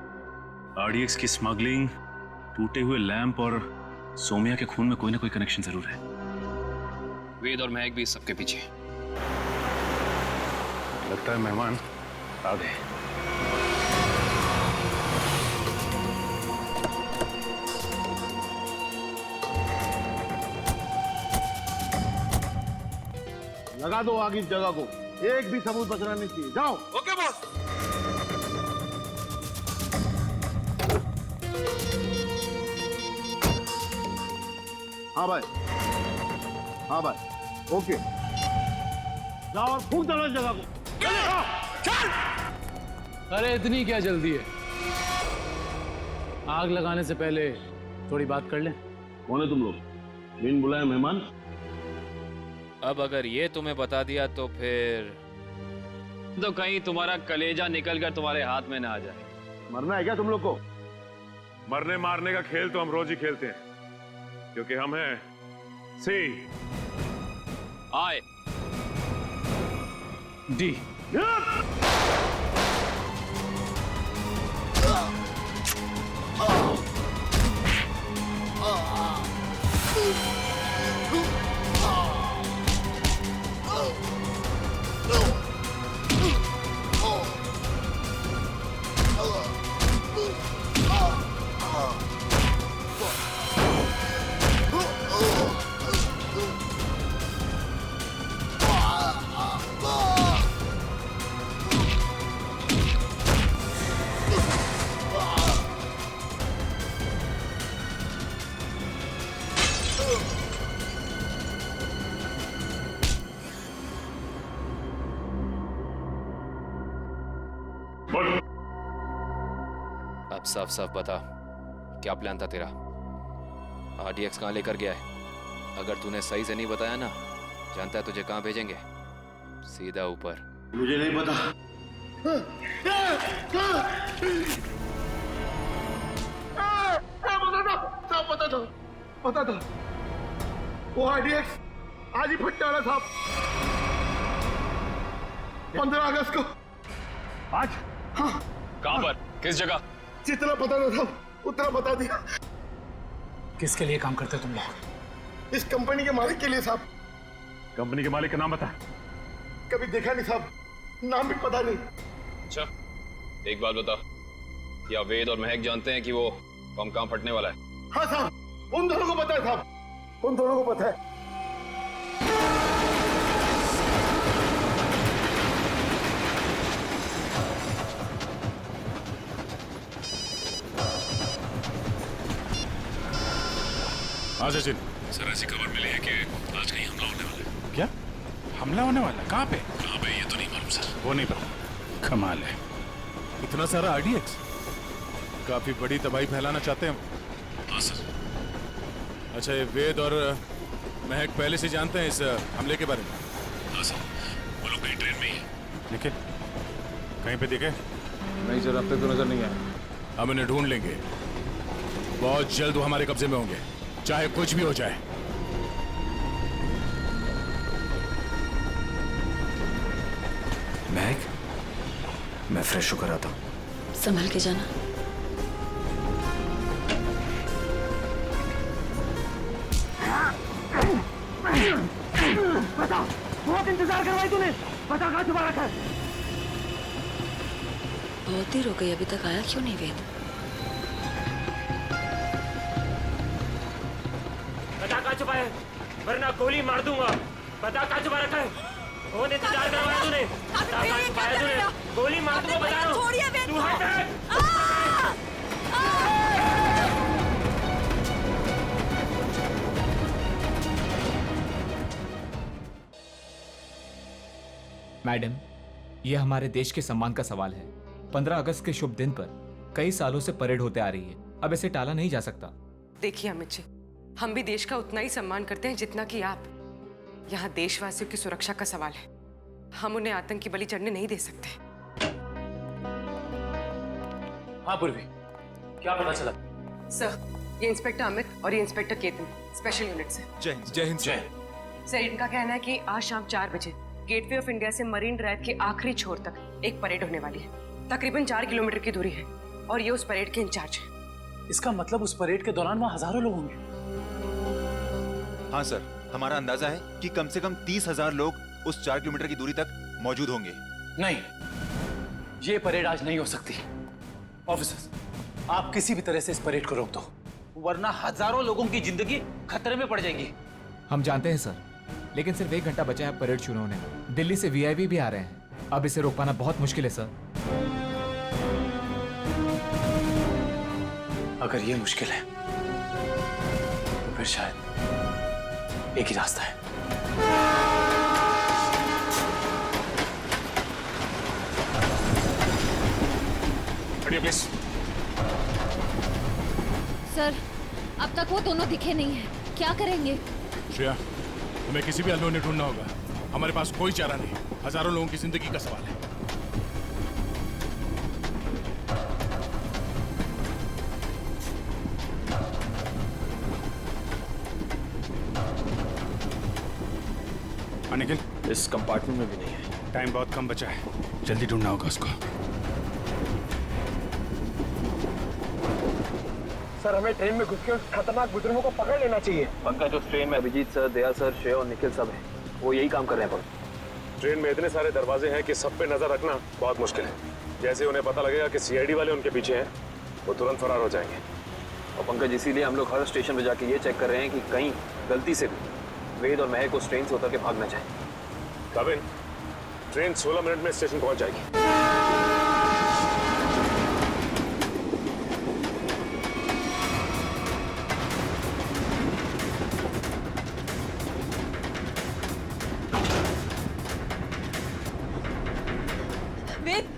RDX की स्मगलिंग, टूटे हुए लैंप और सोमिया के खून में कोई ना कोई कनेक्शन जरूर है। वेद और महक भी सबके पीछे। लगता है मेहमान आ गए। लगा दो आग इस जगह को, एक भी सबूत बचना नहीं चाहिए। जाओ। Okay boss. हाँ भाई, हाँ भाई, ओके। जाओ और फूंक दो इस जगह को। चल। अरे इतनी क्या जल्दी है? आग लगाने से पहले थोड़ी बात कर लें। कौन है तुम लोग? बिन बुलाए मेहमान? अब अगर ये तुम्हें बता दिया तो फिर तो कहीं तुम्हारा कलेजा निकलकर तुम्हारे हाथ में ना आ जाए। मरना है क्या तुम लोग को? मरने मारने का खेल तो हम रोज ही खेलते हैं, क्योंकि हम हैं सी आई डी। अब साफ साफ बता, क्या प्लान था तेरा? RDX कहाँ लेकर गया है? अगर तूने सही से नहीं बताया ना, जानता है तुझे कहाँ भेजेंगे? सीधा ऊपर। मुझे नहीं पता। पता था वो RDX आज ही फटने वाला था। 15 अगस्त को। आज? हाँ। कहाँ पर? किस जगह? जितना पता था उतना बता दिया। किसके लिए काम करते हो तुम लोग? इस कंपनी के मालिक के लिए साहब। कंपनी के मालिक का नाम बता। कभी देखा नहीं साहब, नाम भी पता नहीं। अच्छा, एक बात बता, क्या वेद और महक जानते हैं कि वो बम कहाँ फटने वाला है? हाँ साहब, उन दोनों को पता है साहब, उन दोनों को पता है। हाँ सचिन। सर ऐसी खबर मिली है कि आज कहीं हमला होने वाला है। क्या हमला होने वाला? कहाँ पे? कहाँ पे ये तो नहीं मालूम सर। वो नहीं पता। कमाल है, इतना सारा RDX। काफी बड़ी तबाही फैलाना चाहते हैं हम। हाँ सर। अच्छा, ये वेद और महक पहले से जानते हैं इस हमले के बारे में? हाँ सर, वो लोग कहीं ट्रेन में ही है। निखिल कहीं पे दिखे? नहीं सर, अब तक तो नजर नहीं आया। हम इन्हें ढूंढ लेंगे, बहुत जल्द वो हमारे कब्जे में होंगे, चाहे कुछ भी हो जाए। महक, मैं फ्रेश होकर आता हूँ। संभल के जाना। बता, बहुत इंतजार करवाई तूने, बता कहाँ छुपा रखा है? बहुत देर हो गई, अभी तक आया क्यों नहीं वेद? बता कहाँ छुपा है, वरना गोली मार दूंगा। बता कहाँ छुपा रखा है? बहुत इंतजार करवाया तूने, बता कहाँ छुपाया तूने? गोली मार दूंगा, बता रहा हूँ। तू हट। मैडम, यह हमारे देश के सम्मान का सवाल है। 15 अगस्त के शुभ दिन पर कई सालों से परेड होते आ रही है, अब इसे टाला नहीं जा सकता। देखिए अमित जी, हम भी देश का उतना ही सम्मान करते हैं जितना कि आप। यहाँ देशवासियों की सुरक्षा का सवाल है, हम उन्हें आतंक की बलि चढ़ने नहीं दे सकते। हाँ पूर्वी, क्या पता चला? सर, ये इंस्पेक्टर अमित और ये इंस्पेक्टर केतन स्पेशल यूनिट से। जय हिंद। जय हिंद। जय। सर, इनका कहना है कि आज शाम 4 बजे गेटवे ऑफ इंडिया से मरीन ड्राइव के आखिरी छोर तक एक परेड होने वाली है। तकरीबन 4 किलोमीटर की दूरी है और ये उस परेड के इंचार्ज हैं। इसका मतलब उस परेड के दौरान वहाँ हजारों लोग होंगे। हाँ सर, हमारा अंदाजा है कि कम से कम 30,000 लोग उस 4 किलोमीटर की दूरी तक मौजूद होंगे। नहीं, ये परेड आज नहीं हो सकती। ऑफिसर्स, आप किसी भी तरह से इस परेड को रोक दो, वरना हजारों लोगों की जिंदगी खतरे में पड़ जाएगी। हम जानते हैं सर, लेकिन सिर्फ 1 घंटा बचा है परेड शुरू होने में। दिल्ली से VIP भी आ रहे हैं, अब इसे रोक पाना बहुत मुश्किल है सर। अगर ये मुश्किल है तो फिर शायद एक ही रास्ता है। प्लीज। सर, अब तक वो दोनों दिखे नहीं हैं, क्या करेंगे? श्रेया, हमें किसी भी अनहोनी ढूंढना होगा, हमारे पास कोई चारा नहीं, हजारों लोगों की जिंदगी का सवाल है। निखिल, इस कंपार्टमेंट में भी नहीं है। टाइम बहुत कम बचा है, जल्दी ढूंढना होगा उसको। सर, हमें ट्रेन में घुस के उस खतरनाक बुजुर्गों को पकड़ लेना चाहिए। पंकज, उस ट्रेन में अभिजीत सर, दया सर, श्रेया और निखिल सब हैं, वो यही काम कर रहे हैं। ट्रेन में इतने सारे दरवाजे हैं कि सब पे नजर रखना बहुत मुश्किल है। जैसे उन्हें पता लगेगा कि CID वाले उनके पीछे हैं, वो तुरंत फरार हो जाएंगे। और पंकज, इसीलिए हम लोग हर स्टेशन पे जाके ये चेक कर रहे हैं कि कहीं गलती से भी वेद और महक उस ट्रेन से उतर के भाग ना जाए। कविन, ट्रेन 16 मिनट में स्टेशन पहुंच जाएगी। वेद,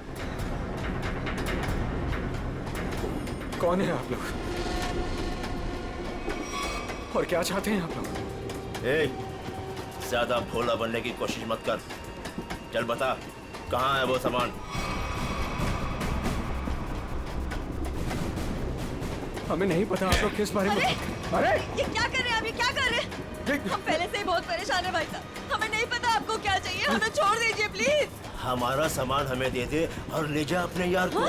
कौन है आप लोग और क्या चाहते हैं आप लोग? ज्यादा भोला बनने की कोशिश मत कर। चल बता, कहाँ है वो सामान? हमें नहीं पता आप लोग किस बारे में। अरे ये क्या कर रहे हैं आप? ये क्या कर रहे हैं? हम पहले से ही बहुत परेशान है भाई साहब। हमें नहीं पता आपको क्या चाहिए, हमें छोड़ दीजिए प्लीज। हमारा सामान हमें दे दे और ले जा अपने यार को।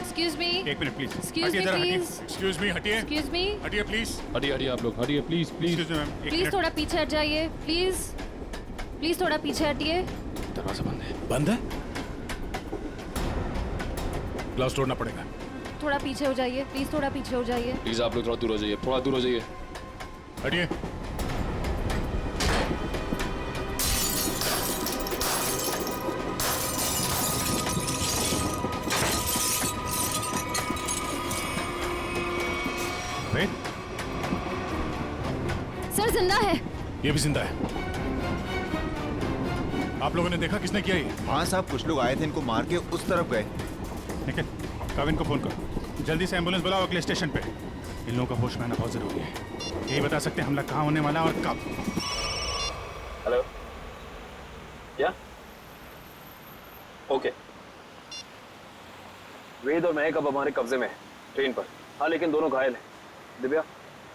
Excuse me. एक minute please. Excuse me, please. Excuse me, हटिए। Excuse me. हटिए प्लीज। हटिए आप लोग, हटिए प्लीज प्लीज। प्लीज थोड़ा पीछे हट जाइए, प्लीज। प्लीज थोड़ा पीछे हटिए। दरवाजा बंद है। बंद है? ग्लास तोड़ना पड़ेगा। थोड़ा पीछे हो जाइए, प्लीज थोड़ा पीछे हो जाइए। प्लीज आप लोग थोड़ा दूर हो जाइए, थोड़ा दूर हो जाइए। हटिए। सर जिंदा है। ये भी जिंदा है। आप लोगों ने देखा किसने किया ये? हाँ साहब, कुछ लोग आए थे, इनको मार के उस तरफ गए। निखिल, काविन को फोन करो, जल्दी से एम्बुलेंस बुलाओ अगले स्टेशन पे। इन लोगों का होश में आना बहुत जरूरी है। यही बता सकते हैं हमला कहाँ होने वाला है और कब। हेलो, क्या? ओके। वेद और महक अब हमारे कब्जे में है, ट्रेन पर। हाँ, लेकिन दोनों घायल हैं। दिव्या,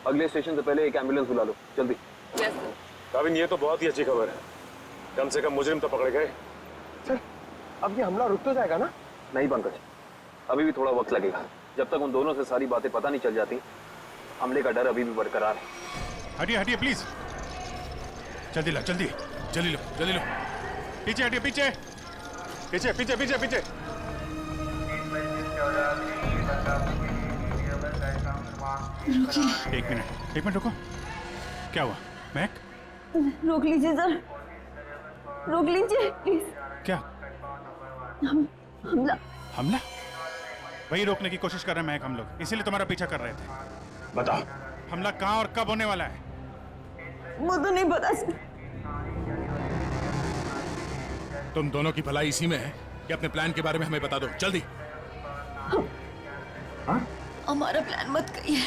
अगले स्टेशन से पहले एक एम्बुलेंस बुला लो, जल्दी। काविन, ये तो बहुत ही अच्छी खबर है। कम से कम मुजरिम तो पकड़े गए। सर, अब ये हमला रुक तो जाएगा ना? नहीं पंकज, अभी भी थोड़ा वक्त लगेगा। जब तक उन दोनों से सारी बातें पता नहीं चल जाती, हमले का डर अभी भी बरकरार है। हटिए हटिए प्लीज, जल्दी लो जल्दी, जल्दी लो जल्दी लो। पीछे हटिए, पीछे पीछे पीछे पीछे पीछे। एक मिनट रुको। क्या हुआ महक? रोक लीजिए सर, रोक लीजिए प्लीज। क्या? हमला। हमला? वही रोकने की कोशिश कर रहे हैं महक हम लोग, इसीलिए तुम्हारा पीछा कर रहे थे। बताओ हमला कहाँ और कब होने वाला है? वो तो नहीं पता सर। तुम दोनों की भलाई इसी में है कि अपने प्लान के बारे में हमें बता दो, जल्दी। हमारा प्लान मत कहिए,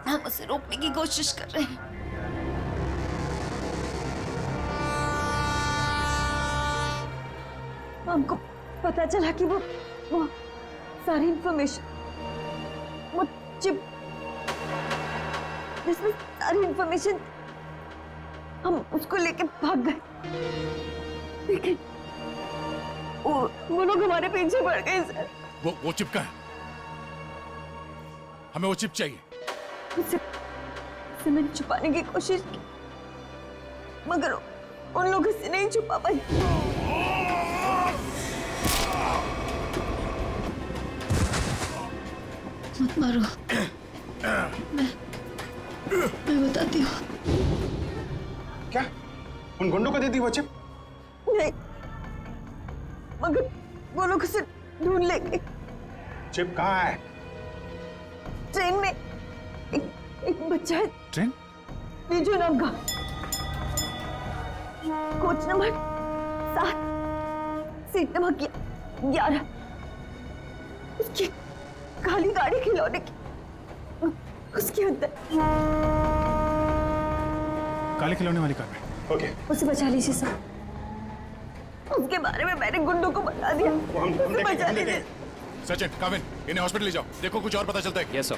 हम उसे रोकने की कोशिश कर रहे हैं। हमको पता चला कि वो सारी इंफॉर्मेशन, वो चिप जिसमें सारी इंफॉर्मेशन, हम उसको लेके भाग गए। लेकिन वो लोग हमारे पीछे पड़ गए सर। वो चिप का है, हमें वो चिप चाहिए। उसे मैंने छुपाने की कोशिश की, मगर उन लोगों से नहीं छुपा पाई। मत मारो, मैं बताती हूँ। क्या उन गुंडों को दे दी वो चिप? नहीं, मगर वो लोग उसे ढूंढ लेंगे। चिप कहाँ है? ट्रेन में एक बच्चा है। ट्रेन? बीजू नाम का, कोच नंबर 7, सीट नंबर 11। उसकी काली गाड़ी खिलौने की उसके अंदर। काले खिलौने वाली कार में? ओके। उसे बचा लीजिए सर, उसके बारे में मैंने गुंडों को बता दिया। उसे बचा लीजिए। सचिन, काविन, इन्हें हॉस्पिटल ले जाओ, देखो कुछ और पता चलता है। Yes sir.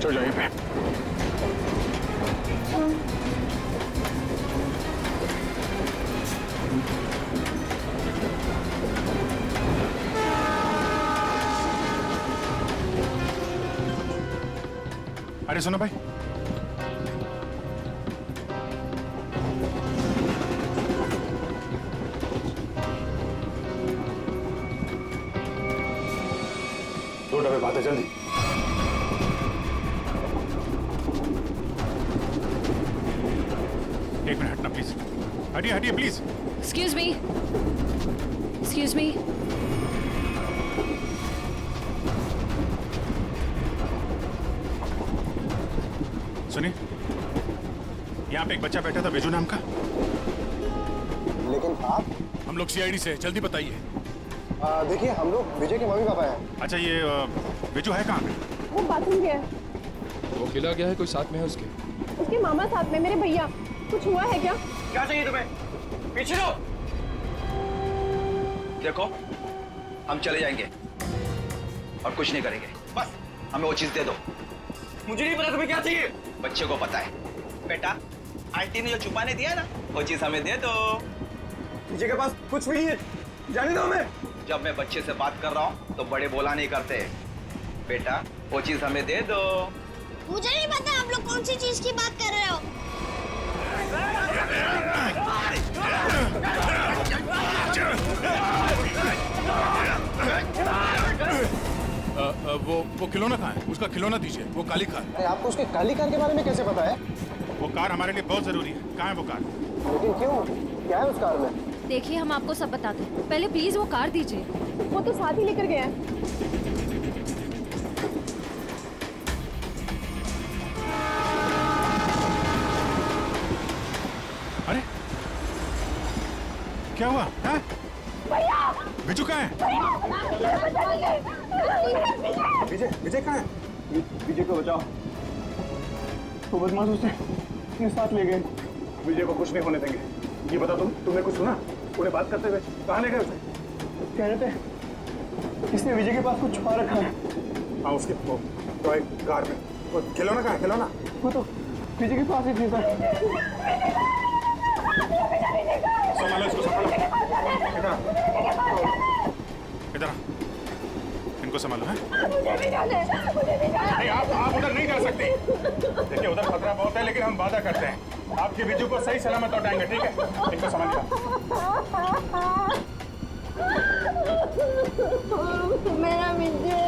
चल जाइए पे। अरे सुनो भाई, पे बात है, जल्दी। एक मिनट हटना प्लीज। हटिए हटिए please. Excuse me, excuse me. सुनिए, यहाँ पे एक बच्चा बैठा था बिजू नाम का। लेकिन आप? हम लोग सीआईडी से, जल्दी बताइए। देखिए, हम लोग विजय के मम्मी पापा हैं। अच्छा, ये बिजू है कहाँ पे? वो बाथरूम गया है। वो खिला गया है, कोई साथ में है उसके? उसके मामा साथ में, मेरे भैया। कुछ हुआ है क्या? क्या चाहिए तुम्हें? पीछे लो। देखो, हम चले जाएंगे और कुछ नहीं करेंगे, बस हमें वो चीज दे दो। मुझे नहीं पता तुम्हें क्या चाहिए। बच्चे को पता है। बेटा, आंटी ने जो छुपाने दिया ना, वो चीज हमें दे दो। विजय के पास कुछ भी नहीं है, जाने दो हमें। जब मैं बच्चे से बात कर रहा हूँ तो बड़े बोला नहीं करते। बेटा, वो चीज हमें दे दो। मुझे नहीं पता आप लोग कौन सी चीज की बात कर रहे हो। वो खिलौना कहाँ है? उसका खिलौना दीजिए, वो काली कार। आपको उसके काली कार के बारे में कैसे पता है? वो कार हमारे लिए बहुत जरूरी है। कहाँ है वो कार? लेकिन क्यों? क्या है उस कार में? देखिए, हम आपको सब बताते हैं, पहले प्लीज वो कार दीजिए। वो तो साथ ही लेकर गया है। अरे क्या हुआ? हाँ? बिजू कहाँ है? विजय कहाँ है? विजय को बचाओ। तो बदमाश उसे अपने साथ ले गए। विजय को कुछ नहीं होने देंगे। ये बता, तुमने कुछ सुना? उन्हें बात करते हुए कहाँ ले गए उसे? कह रहे थे इसने विजय के पास कुछ छुपा रखा है। हाँ, उसके टॉय कार में। वो खिलौना कहाँ है? खिलौना वो तो विजय के पास ही थी सर। संभालो इसको, संभालो। इधर इनको संभालो। है नहीं, आप उधर नहीं जा सकते। देखिए, उधर खतरा बहुत है, लेकिन हम वादा करते हैं आपके बिजू को सही सलामत लौटाएंगे। ठीक है, इनको संभालिए। मेरा विजय।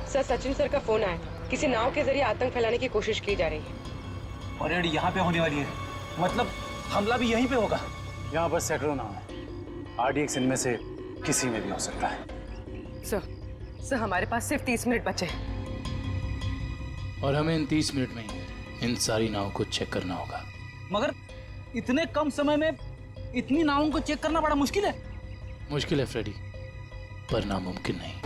सर, सचिन सर का फोन आया। किसी नाव के जरिए आतंक फैलाने की कोशिश की जा रही है। परेड यहाँ पे होने वाली है, मतलब हमला भी यहीं पे होगा। यहाँ बस सैकड़ों नाव है। RDX इनमें से किसी में भी हो सकता है। सर, हमारे पास सिर्फ 30 मिनट बचे हैं। और हमें इन 30 मिनट में ही इन सारी नावों को चेक करना होगा। मगर इतने कम समय में इतनी नावों को चेक करना बड़ा मुश्किल है। मुश्किल है फ्रेडी, पर नामुमकिन नहीं।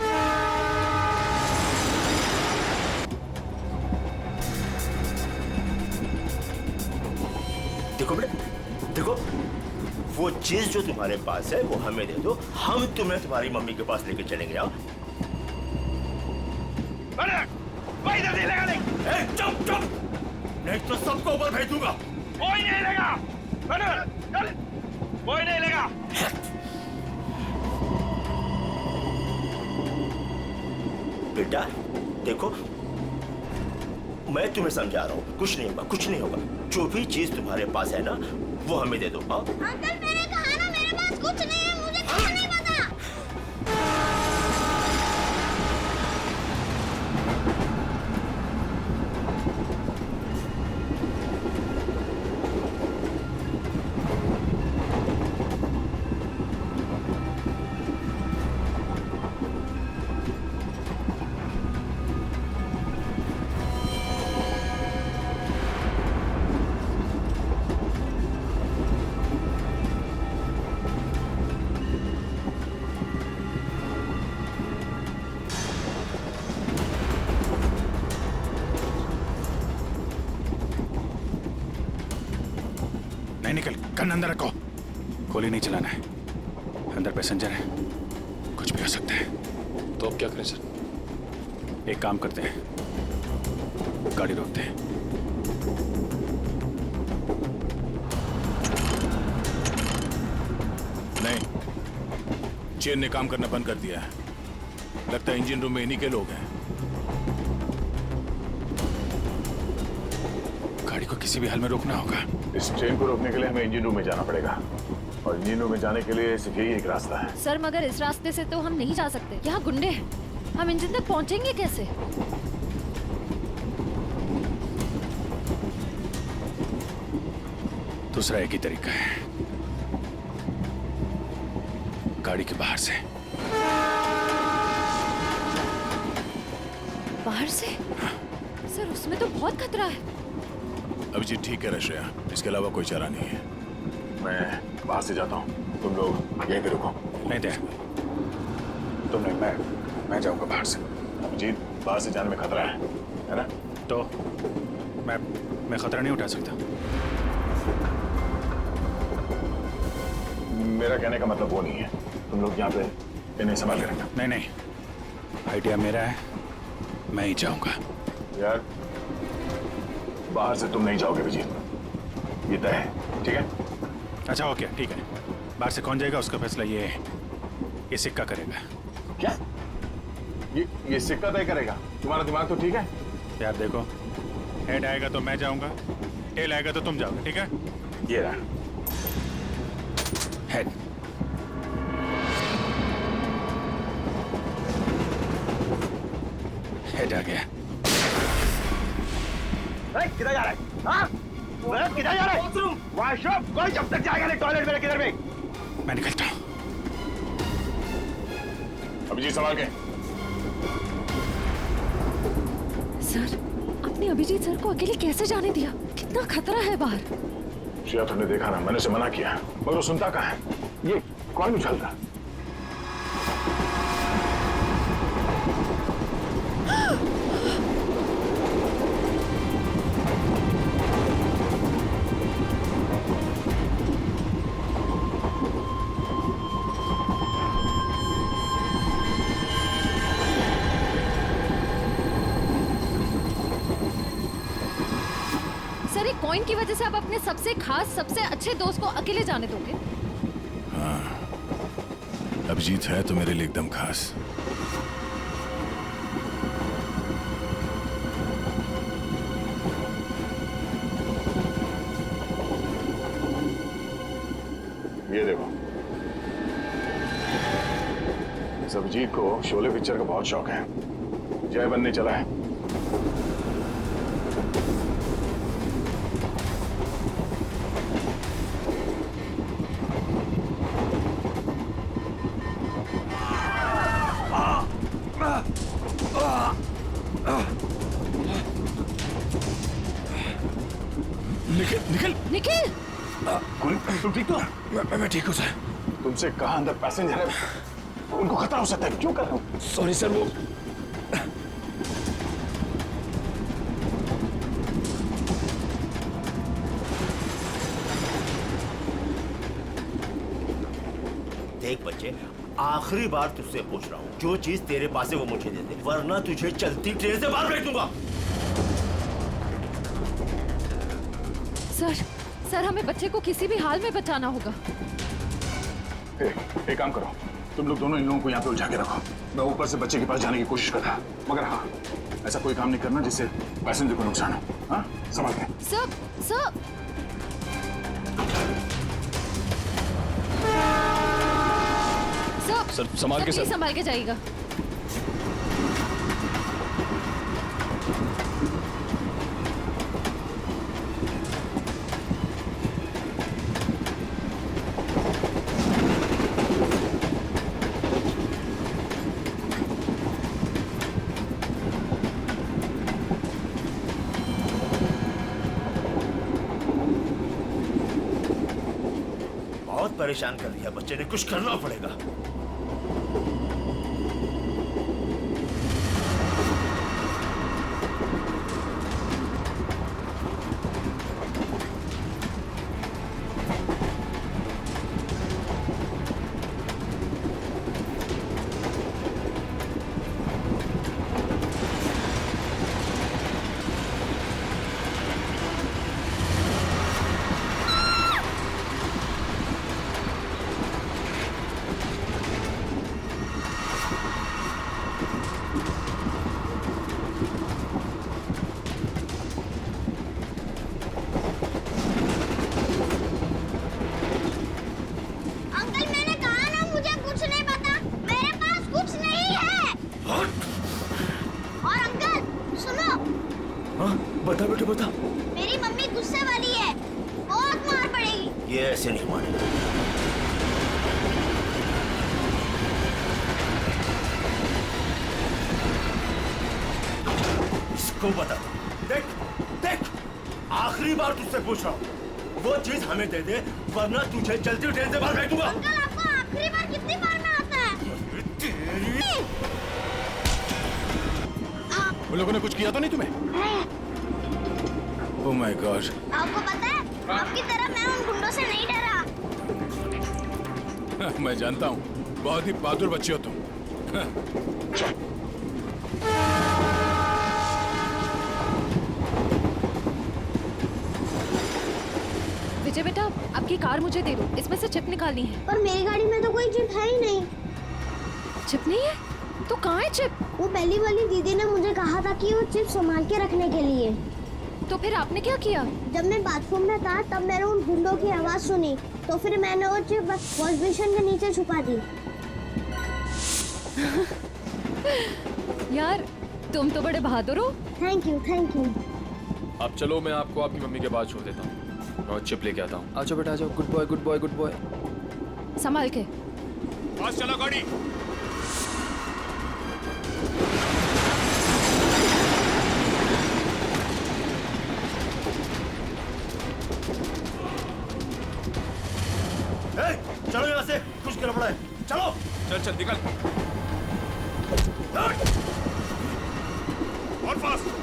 देखो बेटा, देखो, वो चीज जो तुम्हारे पास है वो हमें दे दो, हम तुम्हें तुम्हारी मम्मी के पास लेके चलेंगे। आओ। कोई इधर नहीं लगा, नहीं। चुप चुप, नहीं तो सबको ऊपर भेज दूंगा। कोई नहीं लगा, चल, कोई नहीं लगा। बेटा देखो, मैं तुम्हें समझा रहा हूँ, कुछ नहीं होगा, कुछ नहीं होगा। जो भी चीज तुम्हारे पास है ना, वो हमें दे दो। अंकल, मैंने कहा ना, मेरे पास कुछ नहीं है, मुझे कुछ नहीं पता। नहीं, निकल, गन अंदर रखो। गोली नहीं चलाना है, अंदर पैसेंजर है, कुछ भी हो सकता है। तो अब क्या करें सर? एक काम करते हैं, गाड़ी रोकते हैं। नहीं, चेन ने काम करना बंद कर दिया है। लगता है इंजन रूम में इन्हीं के लोग हैं। को किसी भी हाल में रोकना होगा। इस ट्रेन को रोकने के लिए हमें इंजन रूम में जाना पड़ेगा और इंजन रूम में जाने के लिए सिर्फ यही एक रास्ता है। सर मगर इस रास्ते से तो हम नहीं जा सकते, यहाँ गुंडे हैं, हम इंजन तक पहुँचेंगे कैसे? दूसरा एक ही तरीका है, गाड़ी के बाहर से। बाहर से? सर उसमें तो बहुत खतरा है। अभिजीत ठीक है रश्या, इसके अलावा कोई चारा नहीं है। मैं बाहर से जाता हूँ, तुम लोग यहीं पे रुको। नहीं दे तुम नहीं, मैं जाऊंगा बाहर से। अभिजीत बाहर से जाने में खतरा है ना? तो मैं खतरा नहीं उठा सकता। मेरा कहने का मतलब वो नहीं है, तुम लोग यहाँ पे इन्हें संभाल करेंगे। नहीं नहीं, आइडिया मेरा है, मैं ही जाऊंगा। यार बाहर से तुम नहीं जाओगे अभिजीत, ये तय है, ठीक है? अच्छा ओके ठीक है, बाहर से कौन जाएगा उसका फैसला ये सिक्का करेगा। क्या? ये सिक्का तय करेगा? तुम्हारा दिमाग तो ठीक है? यार देखो, हेड आएगा तो मैं जाऊंगा, टेल आएगा तो तुम जाओगे, ठीक है? ये रहा हेड। हेड आ गया। किधर जा रहा है? हाँ? किधर जा रहा है? वॉशरूम? कोई जब तक जाएगा नहीं टॉयलेट में, किधर में? मैं निकलता हूँ। अभिजीत संभाल के। सर आपने अभिजीत सर को अकेले कैसे जाने दिया? कितना खतरा है बाहर। श्रेया तुमने देखा ना, मैंने उसे मना किया मगर वो सुनता कहाँ है? ये कौन उछलता? सर एक कॉइन की वजह से आप अपने सबसे खास सबसे अच्छे दोस्त को अकेले जाने दोगे? हाँ, अभिजीत है तो मेरे लिए एकदम खास। ये देखो, इस अभिजीत को शोले पिक्चर का बहुत शौक है, जय बनने चला है। निखिल निखिल तुम ठीक तो? मैं ठीक हूँ सर। तुमसे कहा अंदर पैसेंजर है, उनको खतरा हो सकता है, क्यों कर रहे हो? सॉरी सर, वो देख बच्चे, आखिरी बार तुझसे पूछ रहा हूँ, जो चीज तेरे पास है वो मुझे दे दे, वरना तुझे चलती ट्रेन से बाहर फेंक दूंगा। सर हमें बच्चे को किसी भी हाल में बचाना होगा। एक काम करो, तुम लोग दोनों इन लोगों को यहाँ पे उलझा के रखो, मैं ऊपर से बच्चे के पास जाने की कोशिश करता, मगर हाँ ऐसा कोई काम नहीं करना जिससे पैसेंजर को नुकसान हो। हाँ समझ गए? सर संभाल के सर। संभाल के जाइएगा। बहुत परेशान कर दिया बच्चे ने, कुछ करना पड़ेगा। ये ऐसे नहीं मानेगा। इसको बता, देख देख, आखिरी बार तुझसे पूछ रहा हूँ, वो चीज हमें दे दे, वरना तुझे चलती ट्रेन से बाहर फेंक दूंगा। अंकल आपको आखिरी बार कितनी बार में आता है? उन लोगों ने कुछ किया तो नहीं तुम्हें? Oh my God. आपको पता है, आपकी तरह मैं उन गुंडों से नहीं डरा। मैं जानता हूँ, बहुत ही बहादुर बच्चे हो तुम। विजय बेटा, आपकी कार मुझे दे दो, इसमें से चिप निकालनी है। पर मेरी गाड़ी में तो कोई चिप है ही नहीं। चिप नहीं है? तो कहाँ है चिप? वो पहली वाली दीदी ने मुझे कहा था कि वो चिप संभाल के रखने के लिए। तो फिर आपने क्या किया? जब मैं बाथरूम में था तब मैंने उन गुंडों की आवाज सुनी, तो फिर मैंने वो चिप वॉश बेसिन के नीचे छुपा दी। यार, तुम तो बड़े बहादुर हो। Thank you, thank you. अब चलो, मैं आपको आपकी मम्मी के पास छोड़ देता हूँ और चिप लेके आता हूँ। आ जाओ बेटा, आ जाओ। Good boy, good boy, good boy. संभाल के। बस चलो गाड़ी। चलो यहाँ से, कुछ गड़बड़ है। चलो चल चल निकल। और फास्ट।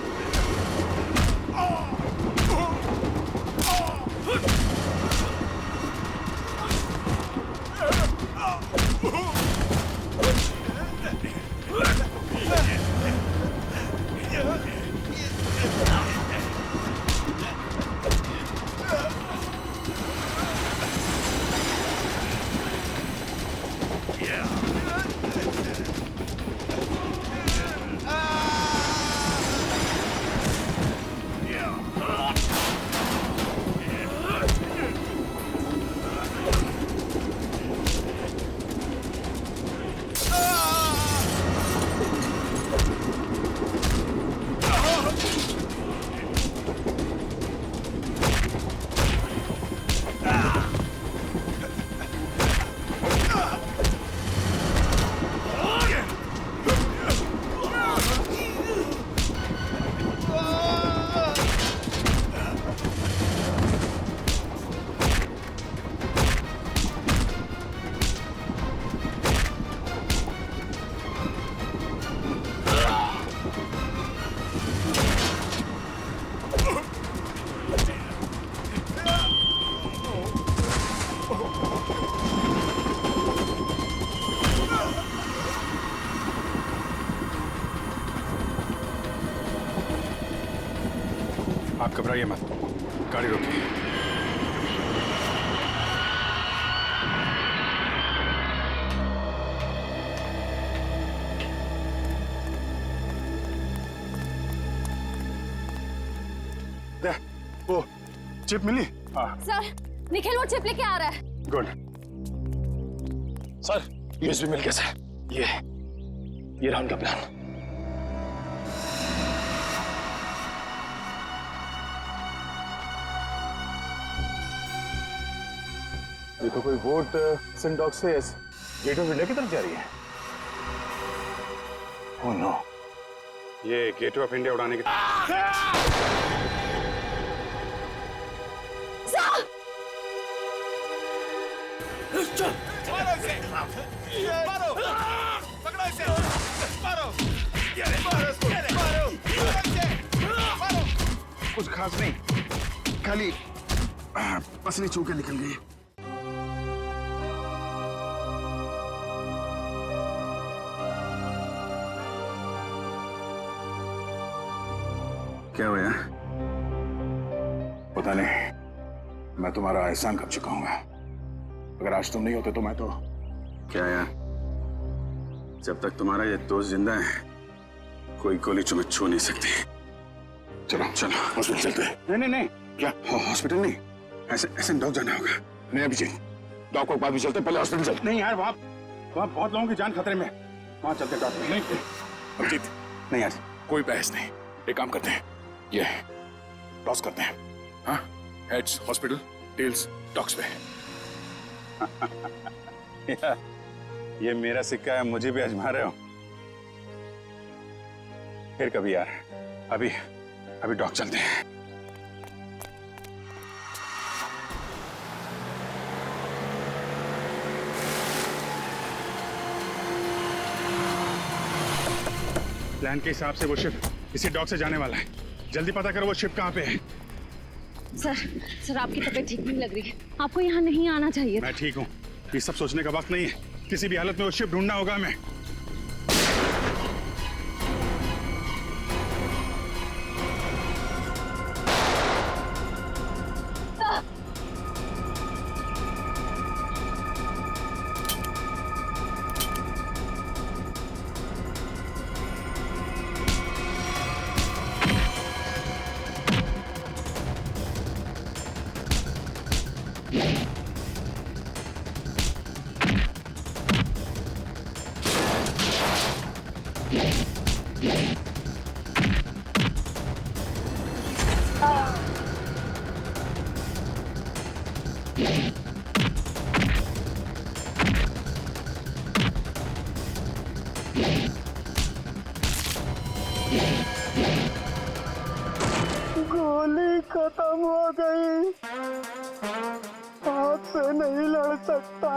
आप घबराइए मत, गाड़ी रोकिए। वो चिप मिली? हाँ। सर, निखिल वो चिप लेके आ रहा है। गुड। सर, यूएसबी मिल गया सर। ये रहा उनका प्लान। ये तो कोई बोट सिंडॉक से गेट ऑफ इंडिया की तरफ जा रही है। ओह नो, ये गेट ऑफ इंडिया उड़ाने की कुछ खास नहीं, खाली पसली चूके निकल गई। क्या हुआ? पता नहीं, मैं तुम्हारा एहसान कर चुका हूँ। अगर आज तुम नहीं होते तो मैं तो क्या यार, जब तक तुम्हारा ये दोस्त जिंदा है कोई गोली तुम्हें छू नहीं सकती। चलो चलो हॉस्पिटल चलते हैं। नहीं नहीं नहीं, क्या हॉस्पिटल नहीं, ऐसे डॉक जाना होगा। नहीं अभिजीत, डॉक को बाद में चलते, पहले हॉस्पिटल चलते। नहीं यार, वहाँ बहुत लोगों की जान खतरे में, वहाँ चलते डॉक्टर। नहीं अभिजीत, नहीं यार कोई बहस नहीं, एक काम करते हैं, ये टॉस करते हैं। हाँ, हेड्स हॉस्पिटल, टेल्स डॉक्स पे। ये मेरा सिक्का है, मुझे भी आजमा रहे हो? फिर कभी यार, अभी अभी डॉक चलते हैं। प्लान के हिसाब से वो शिप इसी डॉक से जाने वाला है। जल्दी पता करो वो शिप कहाँ पे है। सर आपकी तबीयत ठीक नहीं लग रही है, आपको यहाँ नहीं आना चाहिए। मैं ठीक हूँ, ये सब सोचने का वक्त नहीं है। किसी भी हालत में वो शिप ढूंढना होगा हमें। गोली खत्म हो गई, हाथ से नहीं लड़ सकता।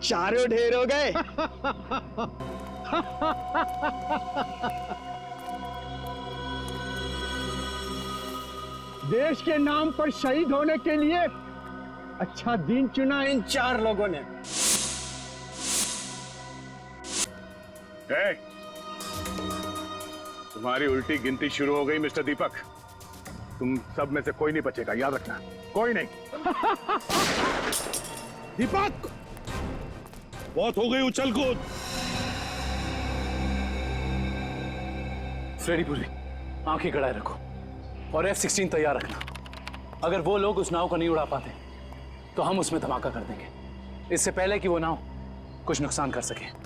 चारों ढेर हो गए। देश के नाम पर शहीद होने के लिए अच्छा दिन चुना इन 4 लोगों ने। तुम्हारी उल्टी गिनती शुरू हो गई मिस्टर दीपक। तुम सब में से कोई नहीं बचेगा, याद रखना, कोई नहीं। दीपक, बहुत हो गई उछल कूद। फ्रेडी पुरी, आंखें गड़ाए रखो और F-16 तैयार रखना। अगर वो लोग उस नाव को नहीं उड़ा पाते तो हम उसमें धमाका कर देंगे, इससे पहले कि वो नाव कुछ नुकसान कर सके।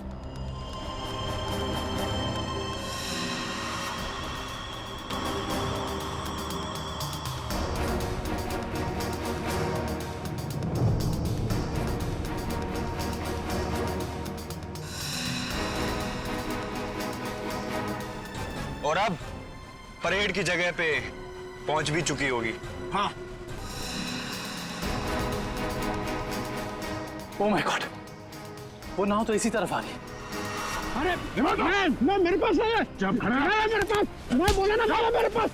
और अब परेड की जगह पे पहुंच भी चुकी होगी। हाँ। ओह माय गॉड, वो नाव तो इसी तरफ आ रही है। अरे मैं मेरे पास है। जब खड़ा है मेरे पास, मैं बोला ना था मेरे पास।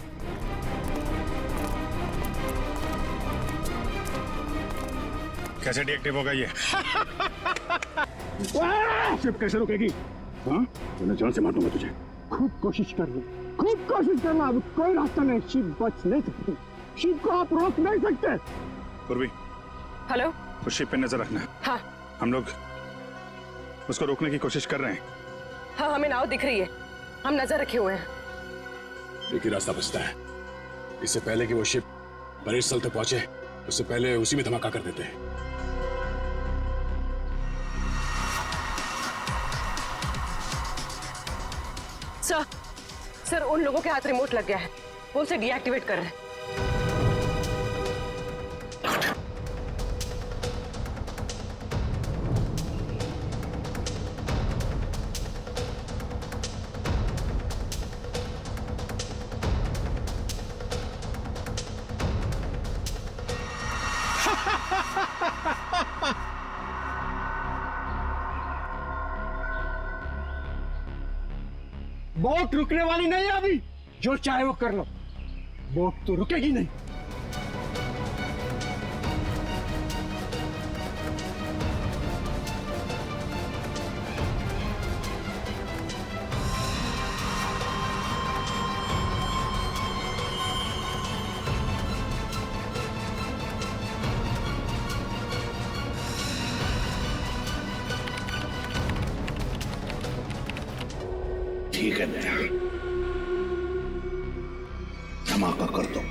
कैसे डीएक्टिव होगा ये? शिप कैसे रुकेगी? हाँ, मैं जान से मार दूंगा तुझे। खूब कोशिश कर लो, खूब कोशिश करना। अब कोई रास्ता नहीं, शिप बच नहीं सकती। शिप को आप रोक नहीं सकते। पूर्वी, हेलो, उस शिप पे नजर रखना। हाँ हम लोग उसको रोकने की कोशिश कर रहे हैं। हाँ, हमें नाव दिख रही है, हम नजर रखे हुए हैं। एक ही रास्ता बचता है, इससे पहले कि वो शिप परेड स्थल तक पहुंचे उससे पहले उसी में धमाका कर देते हैं। सर उन लोगों के हाथ रिमोट लग गया है, वो उसे डीएक्टिवेट कर रहे हैं। बोट रुकने वाली नहीं है अभी, जो चाहे वो कर लो, बोट तो रुकेगी नहीं। धमाका कर दो।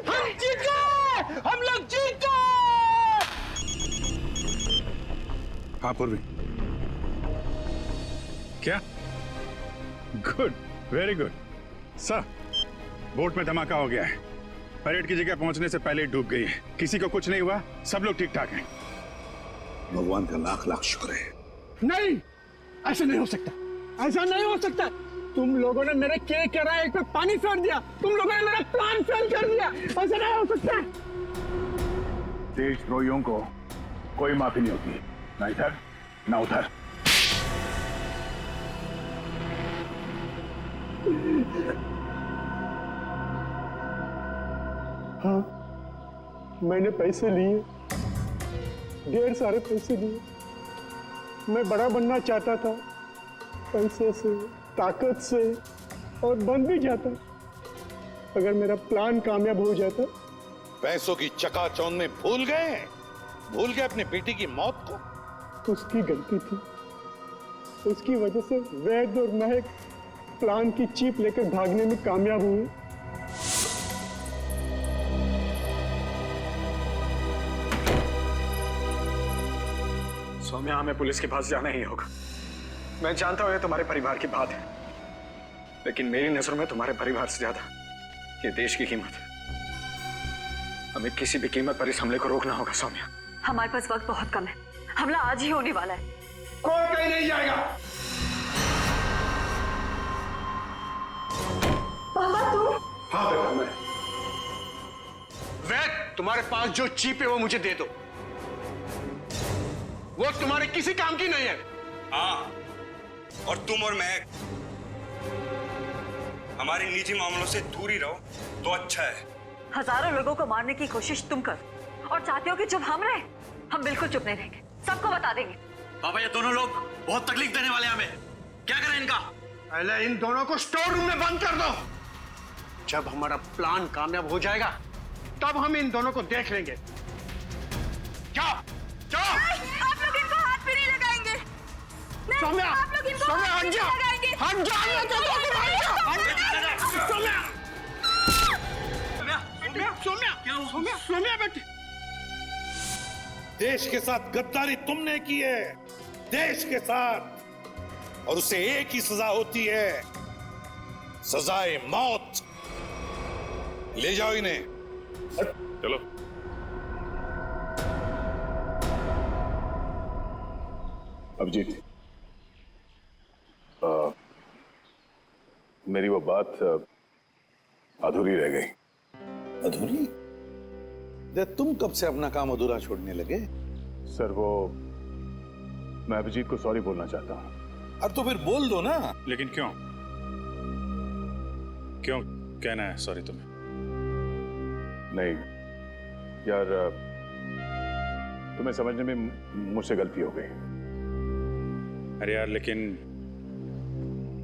हम जीत गए! हम लोग जीत गए! हाँ पूर्वी, क्या? Good, very good. Sir, boat में धमाका हो गया है। परेड की जगह पहुंचने से पहले डूब गई है। किसी को कुछ नहीं हुआ, सब लोग ठीक ठाक हैं। भगवान का लाख लाख शुक्र है। नहीं, ऐसा नहीं हो सकता, ऐसा नहीं हो सकता। तुम लोगों ने मेरे केक के राइट पे पानी फेर दिया, तुम लोगों ने मेरा प्लान फेल कर दिया, ऐसा नहीं हो सकता। देशद्रोहियों को कोई माफी नहीं होती, ना इधर ना उधर। हाँ, मैंने पैसे लिए, ढेर सारे पैसे लिए। मैं बड़ा बनना चाहता था, पैसे से, ताकत से, और बन भी जाता अगर मेरा प्लान कामयाब हो जाता। पैसों की चकाचौंध में भूल गए अपनी बेटी की मौत को। उसकी गलती थी, उसकी वजह से वैद और महक प्लान की चीप लेकर भागने में कामयाब हुए। सौम्या, हमें पुलिस के पास जाना ही होगा। मैं जानता हूं ये तुम्हारे परिवार की बात है, लेकिन मेरी नजरों में तुम्हारे परिवार से ज्यादा ये देश की कीमत है। हमें किसी भी कीमत पर इस हमले को रोकना होगा सौम्या। हमारे पास वक्त बहुत कम है, हमला आज ही होने वाला है। कोई कहीं नहीं जाएगा। पापा तुम? हाँ बेटा, मैं। वैद, तुम्हारे पास जो चीप है वो मुझे दे दो। वो तुम्हारे किसी काम की नहीं है। हाँ, और तुम और मैं हमारे निजी मामलों से दूर ही रहो तो अच्छा है। हजारों लोगों को मारने की कोशिश तुम कर और चाहते हो कि चुप हम रहे? हम बिल्कुल चुप नहीं रहेंगे, सबको बता देंगे। पापा, ये दोनों लोग बहुत तकलीफ देने वाले हमें। क्या करें इनका? पहले इन दोनों को स्टोर रूम में बंद कर दो। जब हमारा प्लान कामयाब हो जाएगा तब हम इन दोनों को देख लेंगे। जाओ, जाओ। आप लोग इनको हाथ भी नहीं लगाएंगे। सौम्या, आप लोग इनको सौम्या, हाथ हट भी जा। नहीं लगाएंगे। हट जा, मैं तो कहता हूं, हट जा। सौम्या, सौम्या, क्या हुआ? सौम्या, सौम्या बेटी। देश के साथ गद्दारी तुमने की है, देश के साथ, और उसे एक ही सजा होती है, सजाए मौत। ले जाओ इन्हें। चलो। अभिजीत, मेरी वो बात अधूरी रह गई। अधूरी? तुम कब से अपना काम अधूरा छोड़ने लगे? सर, वो मैं अभिजीत को सॉरी बोलना चाहता हूँ। अब तो फिर बोल दो ना। लेकिन क्यों? क्यों कहना है सॉरी तुम्हें? नहीं यार, तुम्हें समझने में मुझसे गलती हो गई। अरे यार, लेकिन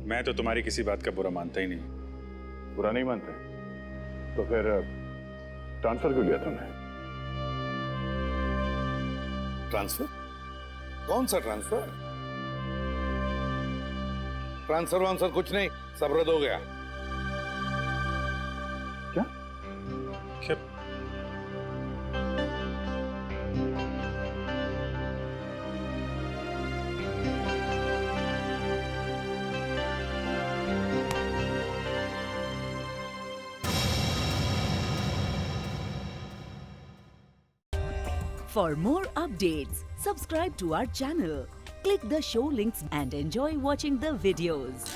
मैं तो तुम्हारी किसी बात का बुरा मानता ही नहीं। बुरा नहीं मानते? तो फिर ट्रांसफर क्यों लिया तुमने? ट्रांसफर? कौन सा ट्रांसफर? ट्रांसफर वांसफर कुछ नहीं, सब रद्द हो गया। क्या? क्या? For more updates, subscribe to our channel, click the show links and enjoy watching the videos.